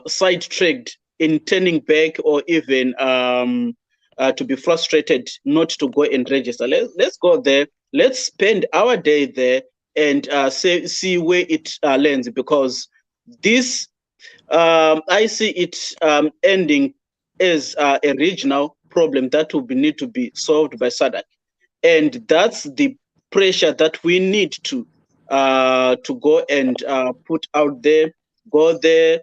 [SPEAKER 3] sidetracked in turning back, or even to be frustrated not to go and register. Let's go there. Let's spend our day there and see where it lands, because this, I see it ending as a regional problem that will need to be solved by SADC. And that's the pressure that we need to go and put out there. Go there,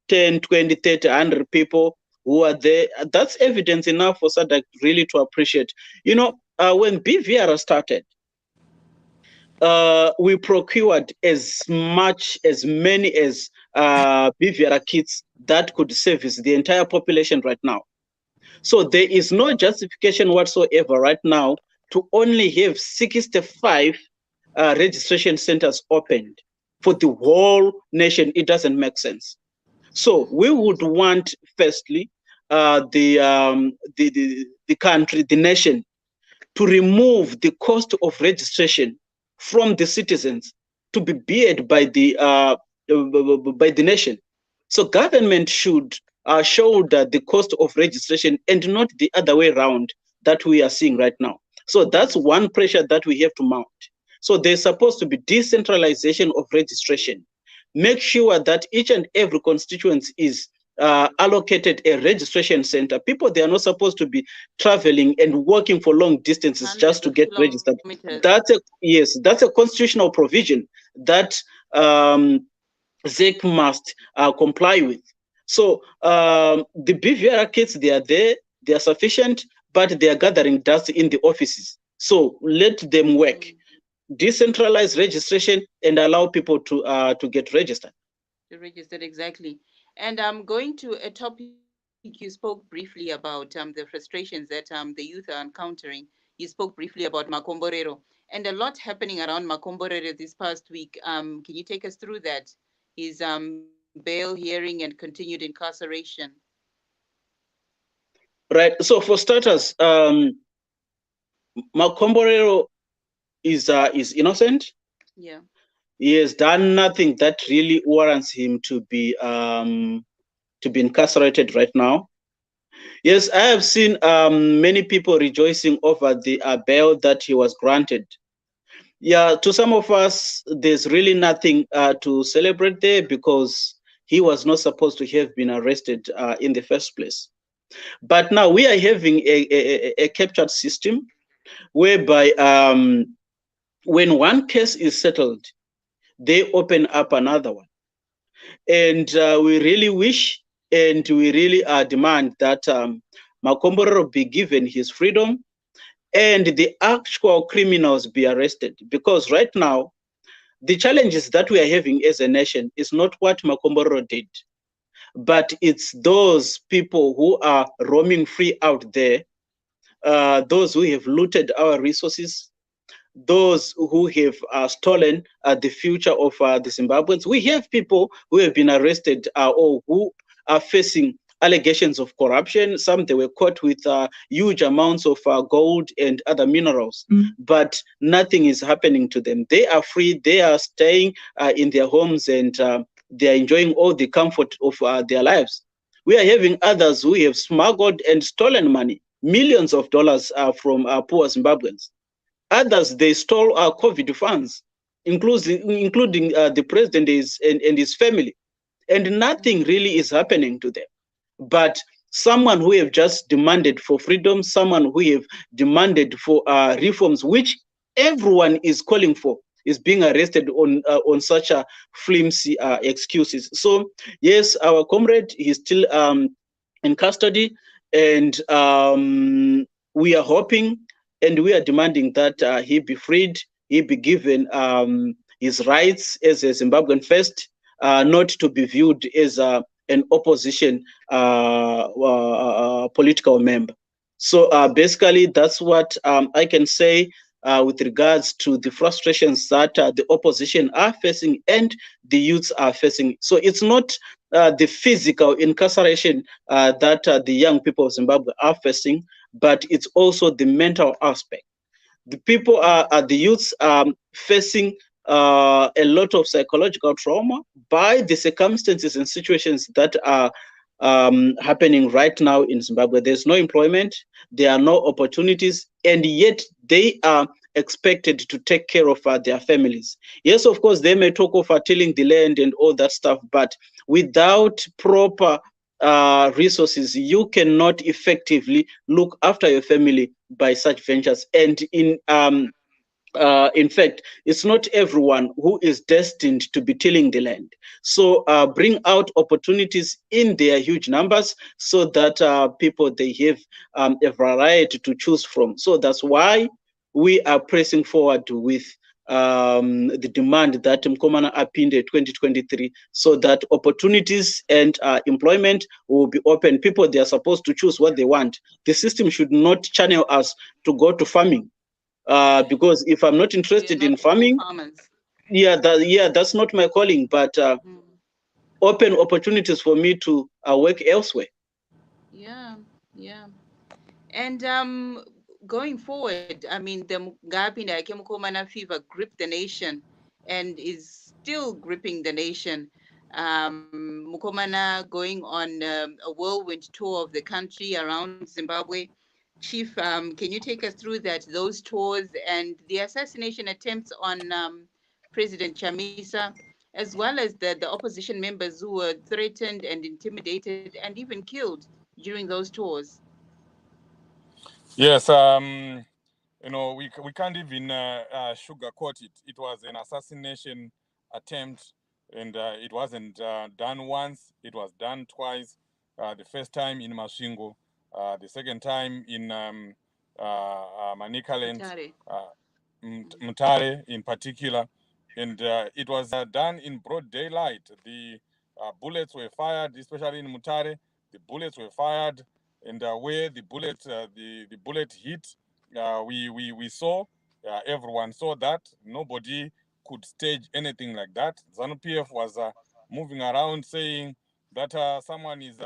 [SPEAKER 3] 10, 20, 30, 100 people who are there. That's evidence enough for SADC really to appreciate. You know, when BVR started, we procured as many as BVR kits that could service the entire population right now. So there is no justification whatsoever right now to only have 65 registration centers opened for the whole nation. It doesn't make sense. So we would want, firstly, the country, the nation, to remove the cost of registration from the citizens to be borne by the nation. So government should shoulder the cost of registration and not the other way around that we are seeing right now. So that's one pressure that we have to mount. So there's supposed to be decentralization of registration. Make sure that each and every constituency is allocated a registration center. People, they are not supposed to be traveling and walking for long distances just to get registered. That's a constitutional provision that ZEC must comply with. So the BVR kits, they are there, they are sufficient, but they are gathering dust in the offices. So let them work. Decentralize registration and allow people to get registered.
[SPEAKER 1] Registered, exactly. And I'm going to a topic you spoke briefly about, the frustrations that the youth are encountering. You spoke briefly about Makomborero, and a lot happening around Makomborero this past week. Can you take us through that? His bail hearing and continued incarceration.
[SPEAKER 3] Right. So for starters, Makomborero is innocent.
[SPEAKER 1] Yeah.
[SPEAKER 3] He has done nothing that really warrants him to be incarcerated right now. Yes, I have seen many people rejoicing over the bail that he was granted. Yeah, to some of us, there's really nothing to celebrate there, because he was not supposed to have been arrested in the first place. But now we are having a captured system whereby when one case is settled, they open up another one. And we really wish and we really demand that Makomborero be given his freedom and the actual criminals be arrested. Because right now, the challenges that we are having as a nation is not what Makomborero did, but it's those people who are roaming free out there, those who have looted our resources, those who have stolen the future of the Zimbabweans. We have people who have been arrested or who are facing allegations of corruption. Some they were caught with huge amounts of gold and other minerals, but nothing is happening to them. They are free. They are staying in their homes and they are enjoying all the comfort of their lives. We are having others who have smuggled and stolen money, millions of dollars from poor Zimbabweans. Others, they stole our COVID funds, including the president and his family. And nothing really is happening to them. But someone who have just demanded for freedom, someone who have demanded for reforms, which everyone is calling for, is being arrested on such a flimsy excuses. So yes, our comrade is still in custody, and we are hoping and we are demanding that he be freed, he be given his rights as a Zimbabwean first, not to be viewed as an opposition political member. So basically, that's what I can say with regards to the frustrations that the opposition are facing and the youths are facing. So it's not the physical incarceration that the young people of Zimbabwe are facing, but it's also the mental aspect. The people the youths facing a lot of psychological trauma by the circumstances and situations that are happening right now in Zimbabwe. There's no employment, there are no opportunities, and yet they are expected to take care of their families. Yes, of course, they may talk of tilling the land and all that stuff, but without proper resources, you cannot effectively look after your family by such ventures. And in fact, it's not everyone who is destined to be tilling the land. So bring out opportunities in their huge numbers so that people, they have a variety to choose from. So that's why we are pressing forward with the demand that Mkomana Apinde 2023, so that opportunities and employment will be open. People, they are supposed to choose what they want. The system should not channel us to go to farming. Because if I'm not interested in farming, that's not my calling, but open opportunities for me to work elsewhere.
[SPEAKER 1] Yeah. And going forward, I mean, the Mugabe Mukomana fever gripped the nation and is still gripping the nation. Mukomana going on a whirlwind tour of the country around Zimbabwe. Chief, can you take us through those tours and the assassination attempts on President Chamisa, as well as the opposition members who were threatened and intimidated and even killed during those tours?
[SPEAKER 6] Yes, we can't even sugarcoat it. It was an assassination attempt, and it wasn't done once. It was done twice. The first time in Masvingo, the second time in Manicaland, Mutare in particular, and it was done in broad daylight. The bullets were fired, especially in Mutare. The bullets were fired, and where the bullet hit, we saw, everyone saw that. Nobody could stage anything like that. ZANU-PF was moving around saying that someone is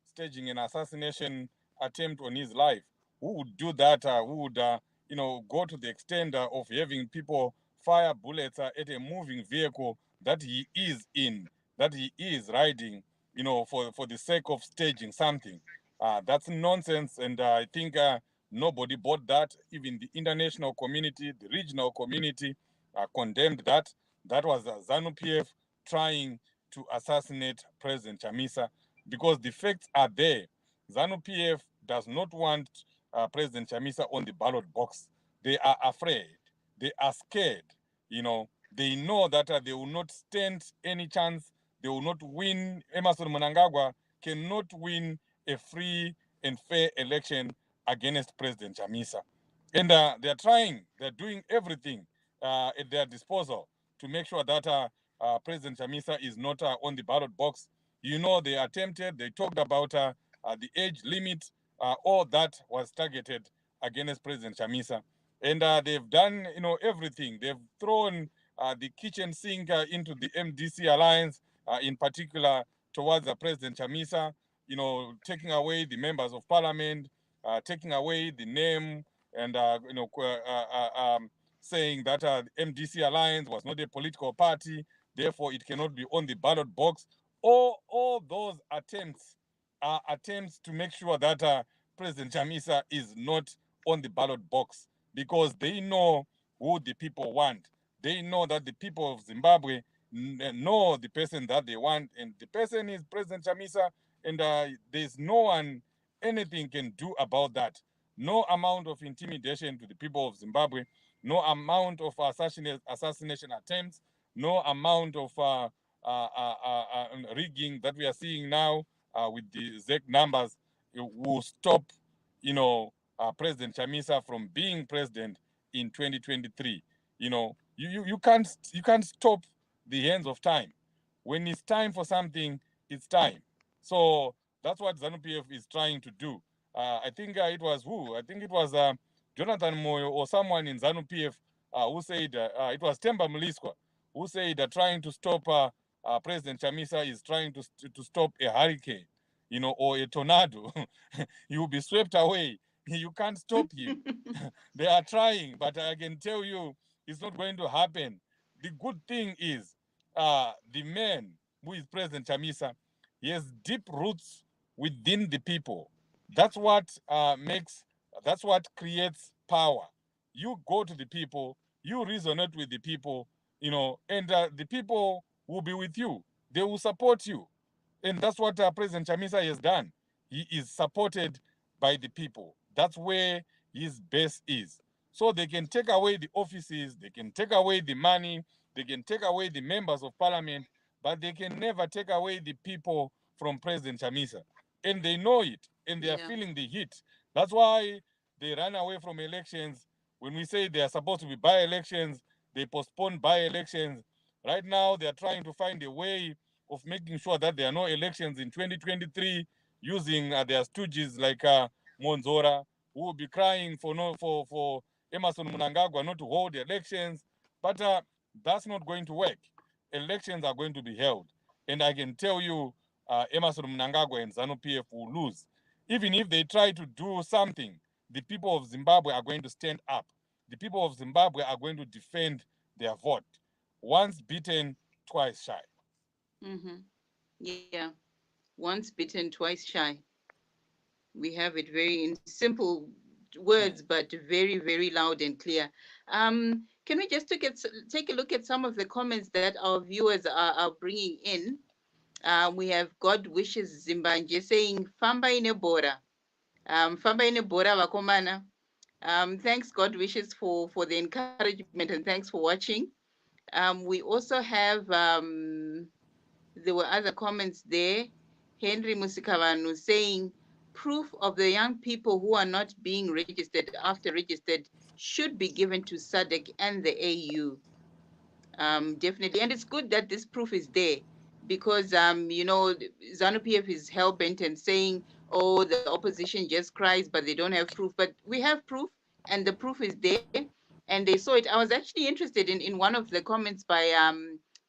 [SPEAKER 6] staging an assassination attempt on his life. Who would do that? Who would go to the extent of having people fire bullets at a moving vehicle that he is in, that he is riding, for the sake of staging something? That's nonsense, and I think nobody bought that. Even the international community, the regional community condemned that. That was ZANU-PF trying to assassinate President Chamisa, because the facts are there. ZANU-PF does not want President Chamisa on the ballot box. They are afraid. They are scared. They know that they will not stand any chance. They will not win. Emmerson Mnangagwa cannot win a free and fair election against President Chamisa. And they are trying. They're doing everything at their disposal to make sure that President Chamisa is not on the ballot box. They attempted. They talked about the age limit. All that was targeted against President Chamisa. And they've done, everything. They've thrown the kitchen sink into the MDC alliance, in particular towards President Chamisa, taking away the members of parliament, taking away the name, and saying that the MDC alliance was not a political party, therefore it cannot be on the ballot box. All those attempts are attempts to make sure that President Chamisa is not on the ballot box, because they know who the people want. They know that the people of Zimbabwe know the person that they want, and the person is President Chamisa, and there's no one, anything can do about that. No amount of intimidation to the people of Zimbabwe, no amount of assassination attempts, no amount of rigging that we are seeing now with the ZEC numbers will stop, President Chamisa from being president in 2023. You can't stop the hands of time. When it's time for something, it's time. So that's what ZANU-PF is trying to do. I think it was who? I think it was Jonathan Moyo or someone in ZANU-PF who said, it was Temba Mliswa, who said trying to stop President Chamisa is trying to stop a hurricane, or a tornado. He will be swept away. You can't stop him. They are trying, but I can tell you it's not going to happen. The good thing is the man who is President Chamisa, he has deep roots within the people. That's what creates power. You go to the people, you resonate with the people, and the people will be with you. They will support you. And that's what President Chamisa has done. He is supported by the people. That's where his base is. So they can take away the offices, they can take away the money, they can take away the members of parliament, but they can never take away the people from President Chamisa. And they know it, and they are feeling the heat. That's why they run away from elections. When we say they are supposed to be by-elections, they postpone by-elections. Right now, they are trying to find a way of making sure that there are no elections in 2023, using their stooges like Monzora, who will be crying for Emmerson Mnangagwa not to hold elections. But that's not going to work. Elections are going to be held. And I can tell you, Emmerson Mnangagwa and ZANU-PF will lose. Even if they try to do something, the people of Zimbabwe are going to stand up. The people of Zimbabwe are going to defend their vote. Once beaten, twice shy.
[SPEAKER 1] Mm-hmm. Yeah. Once bitten, twice shy. We have it very in simple words, but very, very loud and clear. Can we just take a look at some of the comments that our viewers are bringing in? We have God Wishes Zimbabwe saying, Famba ine bora. Famba ine bora vakomana. Thanks, God Wishes, for the encouragement, and thanks for watching. We also have, there were other comments there. Henry Musikavanu saying, proof of the young people who are not being registered after registered should be given to SADC and the AU. Definitely. And it's good that this proof is there, because, ZANU-PF is hell-bent and saying, oh, the opposition just cries, but they don't have proof. But we have proof, and the proof is there, and they saw it. I was actually interested in one of the comments by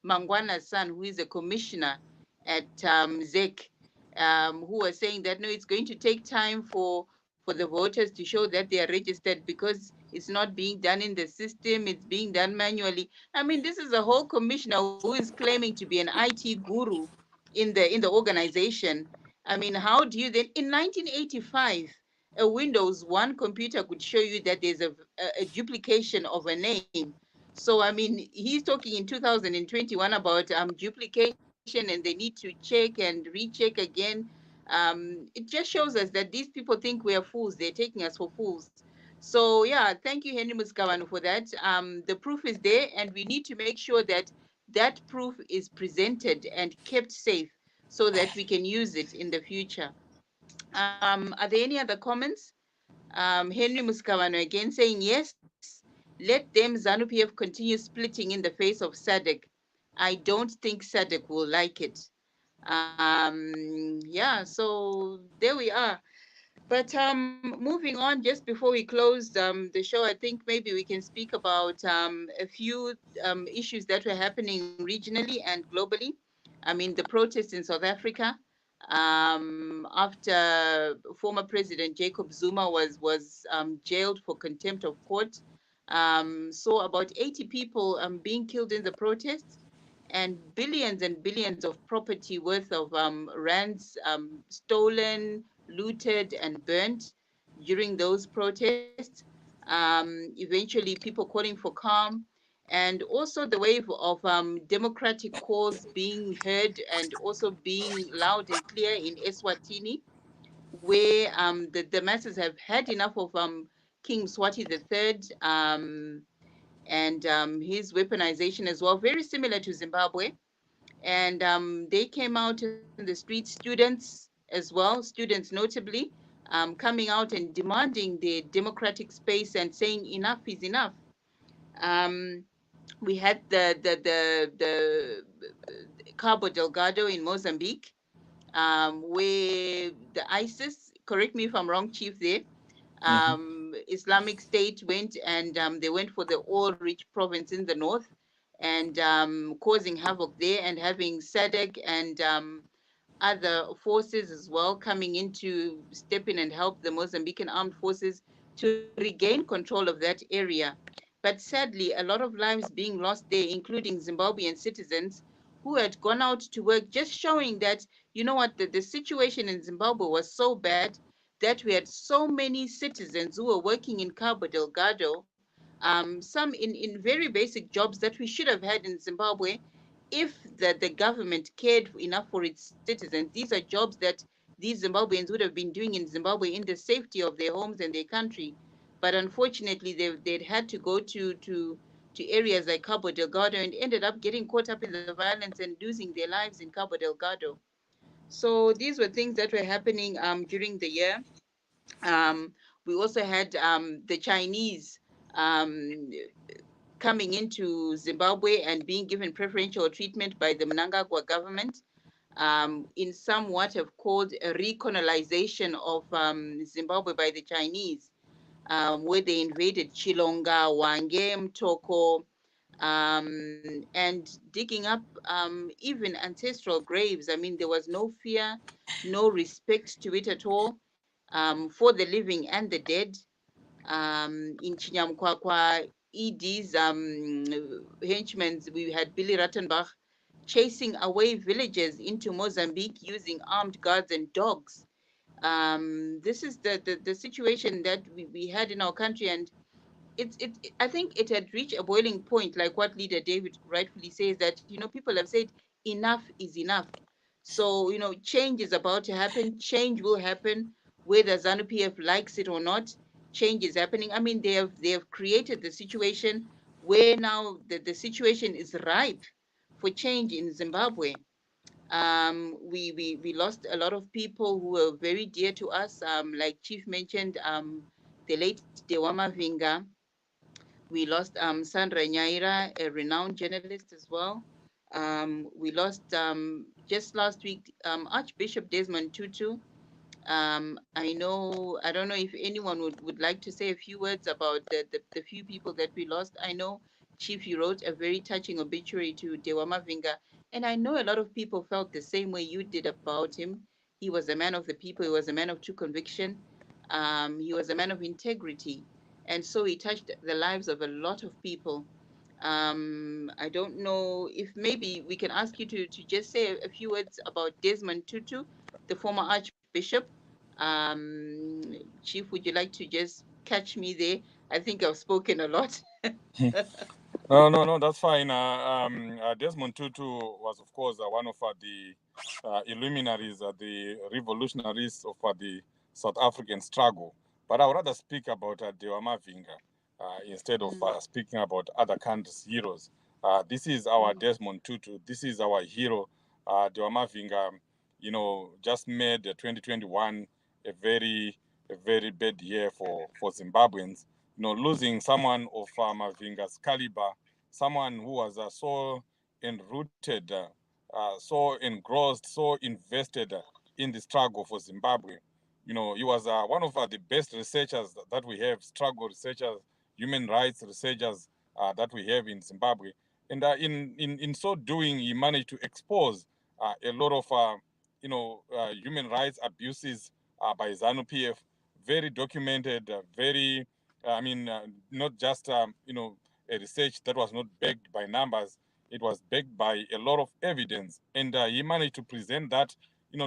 [SPEAKER 1] Mangwana's son, who is a commissioner at ZEC, who was saying that, no, it's going to take time for the voters to show that they are registered, because it's not being done in the system, it's being done manually. I mean, this is a whole commissioner who is claiming to be an IT guru in the organization. I mean, how do you then, in 1985, a Windows 1 computer could show you that there's a duplication of a name. So, I mean, he's talking in 2021 about duplication and they need to check and recheck again. It just shows us that these people think we are fools. They're taking us for fools. So yeah, thank you, Henry Muskawanu, for that. The proof is there, and we need to make sure that that proof is presented and kept safe so that we can use it in the future. Are there any other comments? Henry Muskawano again saying, yes, let them ZANU-PF continue splitting in the face of SADC. I don't think SADC will like it. Yeah, so there we are. But moving on, just before we close the show, I think maybe we can speak about a few issues that were happening regionally and globally. I mean, the protests in South Africa after former President Jacob Zuma was jailed for contempt of court. So about 80 people being killed in the protests, and billions of property worth of rands stolen, looted, and burnt during those protests. Eventually, people calling for calm, and also the wave of democratic calls being heard and also being loud and clear in Eswatini, where the masses have had enough of King Mswati III and his weaponization as well, very similar to Zimbabwe. And they came out in the street, students as well, students notably, coming out and demanding the democratic space and saying enough is enough. Um, we had the Cabo Delgado in Mozambique, where the ISIS, correct me if I'm wrong, Chief, there, Islamic State went and they went for the oil-rich province in the north and causing havoc there and having SADC and other forces as well coming in to step in and help the Mozambican armed forces to regain control of that area. But sadly, a lot of lives being lost there, including Zimbabwean citizens who had gone out to work, just showing that, you know what, the situation in Zimbabwe was so bad that we had so many citizens who were working in Cabo Delgado, some in very basic jobs that we should have had in Zimbabwe if the government cared enough for its citizens. These are jobs that these Zimbabweans would have been doing in Zimbabwe in the safety of their homes and their country. But unfortunately, they'd had to go to areas like Cabo Delgado and ended up getting caught up in the violence and losing their lives in Cabo Delgado. So these were things that were happening during the year. We also had the Chinese coming into Zimbabwe and being given preferential treatment by the Mnangagwa government in somewhat have called a recolonization of Zimbabwe by the Chinese, where they invaded Chilonga, Wange, Mtoko, and digging up even ancestral graves. I mean, there was no fear, no respect to it at all for the living and the dead. In Chinyamkwakwa, ED's henchmen, we had Billy Rattenbach chasing away villagers into Mozambique using armed guards and dogs. This is the situation that we had in our country, and I think it had reached a boiling point, like what Leader David rightfully says, that people have said enough is enough. So change is about to happen. Change will happen, whether ZANU-PF likes it or not. Change is happening. I mean, they have created the situation where now the situation is ripe for change in Zimbabwe. We lost a lot of people who were very dear to us, like Chief mentioned, the late Dewama Vinga. We lost Sandra Nyaira, a renowned journalist as well. We lost just last week Archbishop Desmond Tutu. I don't know if anyone would like to say a few words about the few people that we lost. I know, Chief, you wrote a very touching obituary to Dewama Vinga, and I know a lot of people felt the same way you did about him. He was a man of the people. He was a man of true conviction. He was a man of integrity. And so he touched the lives of a lot of people. I don't know if maybe we can ask you to just say a few words about Desmond Tutu, the former Archbishop. Chief, would you like to just catch me there? I think I've spoken a lot.
[SPEAKER 6] No, that's fine. Desmond Tutu was, of course, one of the illuminaries, the revolutionaries of the South African struggle. But I would rather speak about Dewa Mavinga instead of speaking about other countries' heroes. This is our Desmond Tutu. This is our hero. Dewa Mavinga, just made 2021 a very bad year for Zimbabweans. Losing someone of Mavinga's caliber, someone who was so enrooted, so engrossed, so invested in the struggle for Zimbabwe. He was one of the best researchers that we have, struggle researchers, human rights researchers that we have in Zimbabwe. And in so doing, he managed to expose a lot of human rights abuses by ZANU-PF, very documented, very, not just, a research that was not backed by numbers, it was backed by a lot of evidence. And he managed to present that,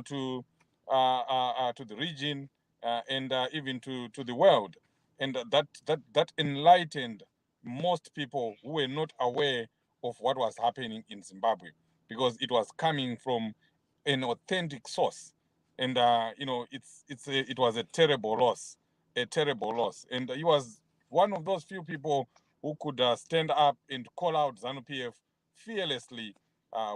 [SPEAKER 6] to the region and even to the world. And that enlightened most people who were not aware of what was happening in Zimbabwe, because it was coming from an authentic source. And it was a terrible loss, And he was one of those few people who could stand up and call out ZANU-PF fearlessly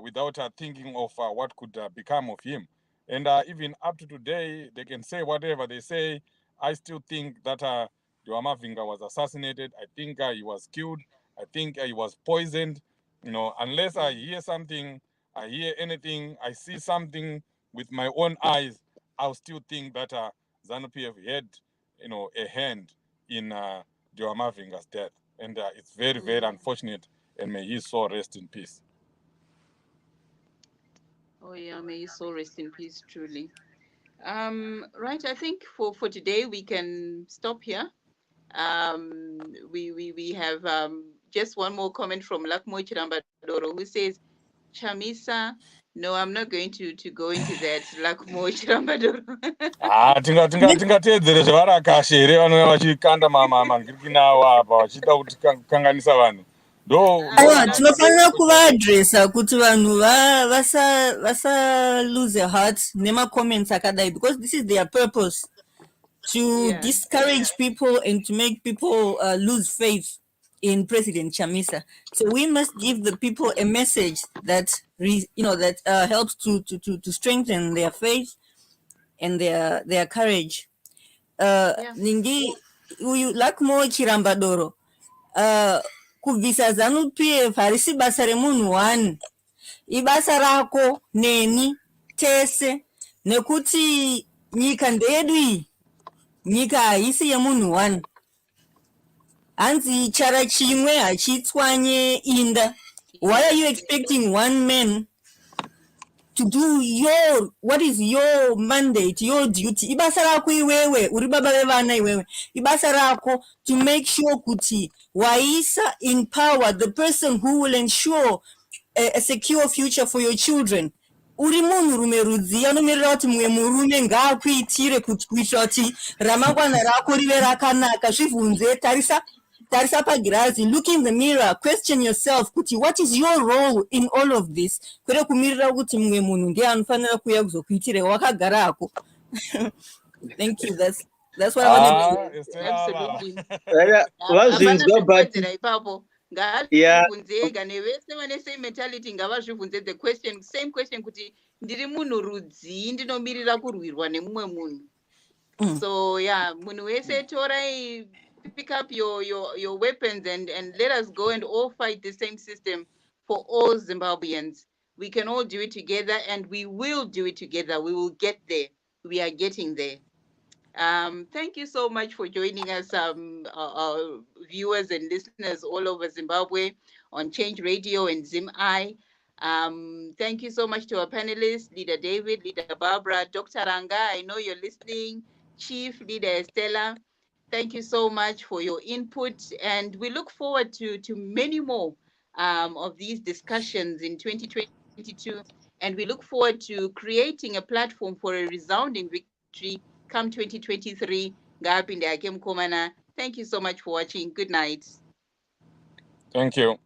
[SPEAKER 6] without thinking of what could become of him. And even up to today, they can say whatever they say. I still think that Dewa Mavinga was assassinated. I think he was killed. I think he was poisoned. Unless I hear something, I hear anything, I see something with my own eyes, I'll still think that ZANU-PF had, a hand in Dewa Mavinga's death. And it's very, very unfortunate. And may his soul rest in peace.
[SPEAKER 1] Oh yeah, may his soul rest in peace, truly. Right, I think for today we can stop here. We have just one more comment from Lakmo Chirambadoro, who says, Chamisa, no, I'm not going to go into that. Lakmo Chirambadoro.
[SPEAKER 6] tingateedzere zvevarakashe here vanouya vachikanda mangirikini avo apa vachida kutikanganisa vanhu
[SPEAKER 5] aiwa tinofanira kuvaadresa kuti vanhu vasa lose their hearts nemacomments akadai, because this is their purpose, to discourage people and to make people lose faith in President Chamisa. So we must give the people a message that helps to strengthen their faith and their courage. Ningi uyu Lakmo Chirambadoro, kubvisa ZANU-PF harisi basa remunhu one, ibasa rako neni tese, nekuti nyika ndeyedu iyi, nyika haisi yemunhu one. Hanzi chara chimwe hachitswanye inda. Why are you expecting one man to do what is your mandate, your duty? Ibasa rako iwewe, uri baba vevana iwewe. Ibasa rako to make sure kuti waisa in power the person who will ensure a secure future for your children. Uri munhu rume rudzi anomirira kuti mumwe murume ngaakuitire kuti kuitira kuti ramangwana rako rive rakanaka. Zvibvunze, tarisa pagirazi, look in the mirror, question yourself kuti what is your role in all of this, kwete kumirira kuti mumwe munhu ndiye anofanira kuuya kuzokuitire wakagarako. Thank you. That's what I want to say.
[SPEAKER 1] Absolutely. Ngazvibvunze kana vese vane same mentality ngavazvibvunze the question, same question, kuti ndiri munhu rudzi ndinomirira kurwirwa nemumwe munhu. So yeah, munhu wese torai, pick up your weapons and let us go and all fight the same system for all Zimbabweans. We can all do it together, and we will do it together. We will get there. We are getting there. Thank you so much for joining us, our viewers and listeners all over Zimbabwe on Change Radio and ZimI. Thank you so much to our panelists, Leader David, Leader Barbara, Dr. Ranga, I know you're listening, Chief Leader Estella. Thank you so much for your input, and we look forward to many more of these discussions in 2022, and we look forward to creating a platform for a resounding victory come 2023. Thank you so much for watching. Good night.
[SPEAKER 6] Thank you.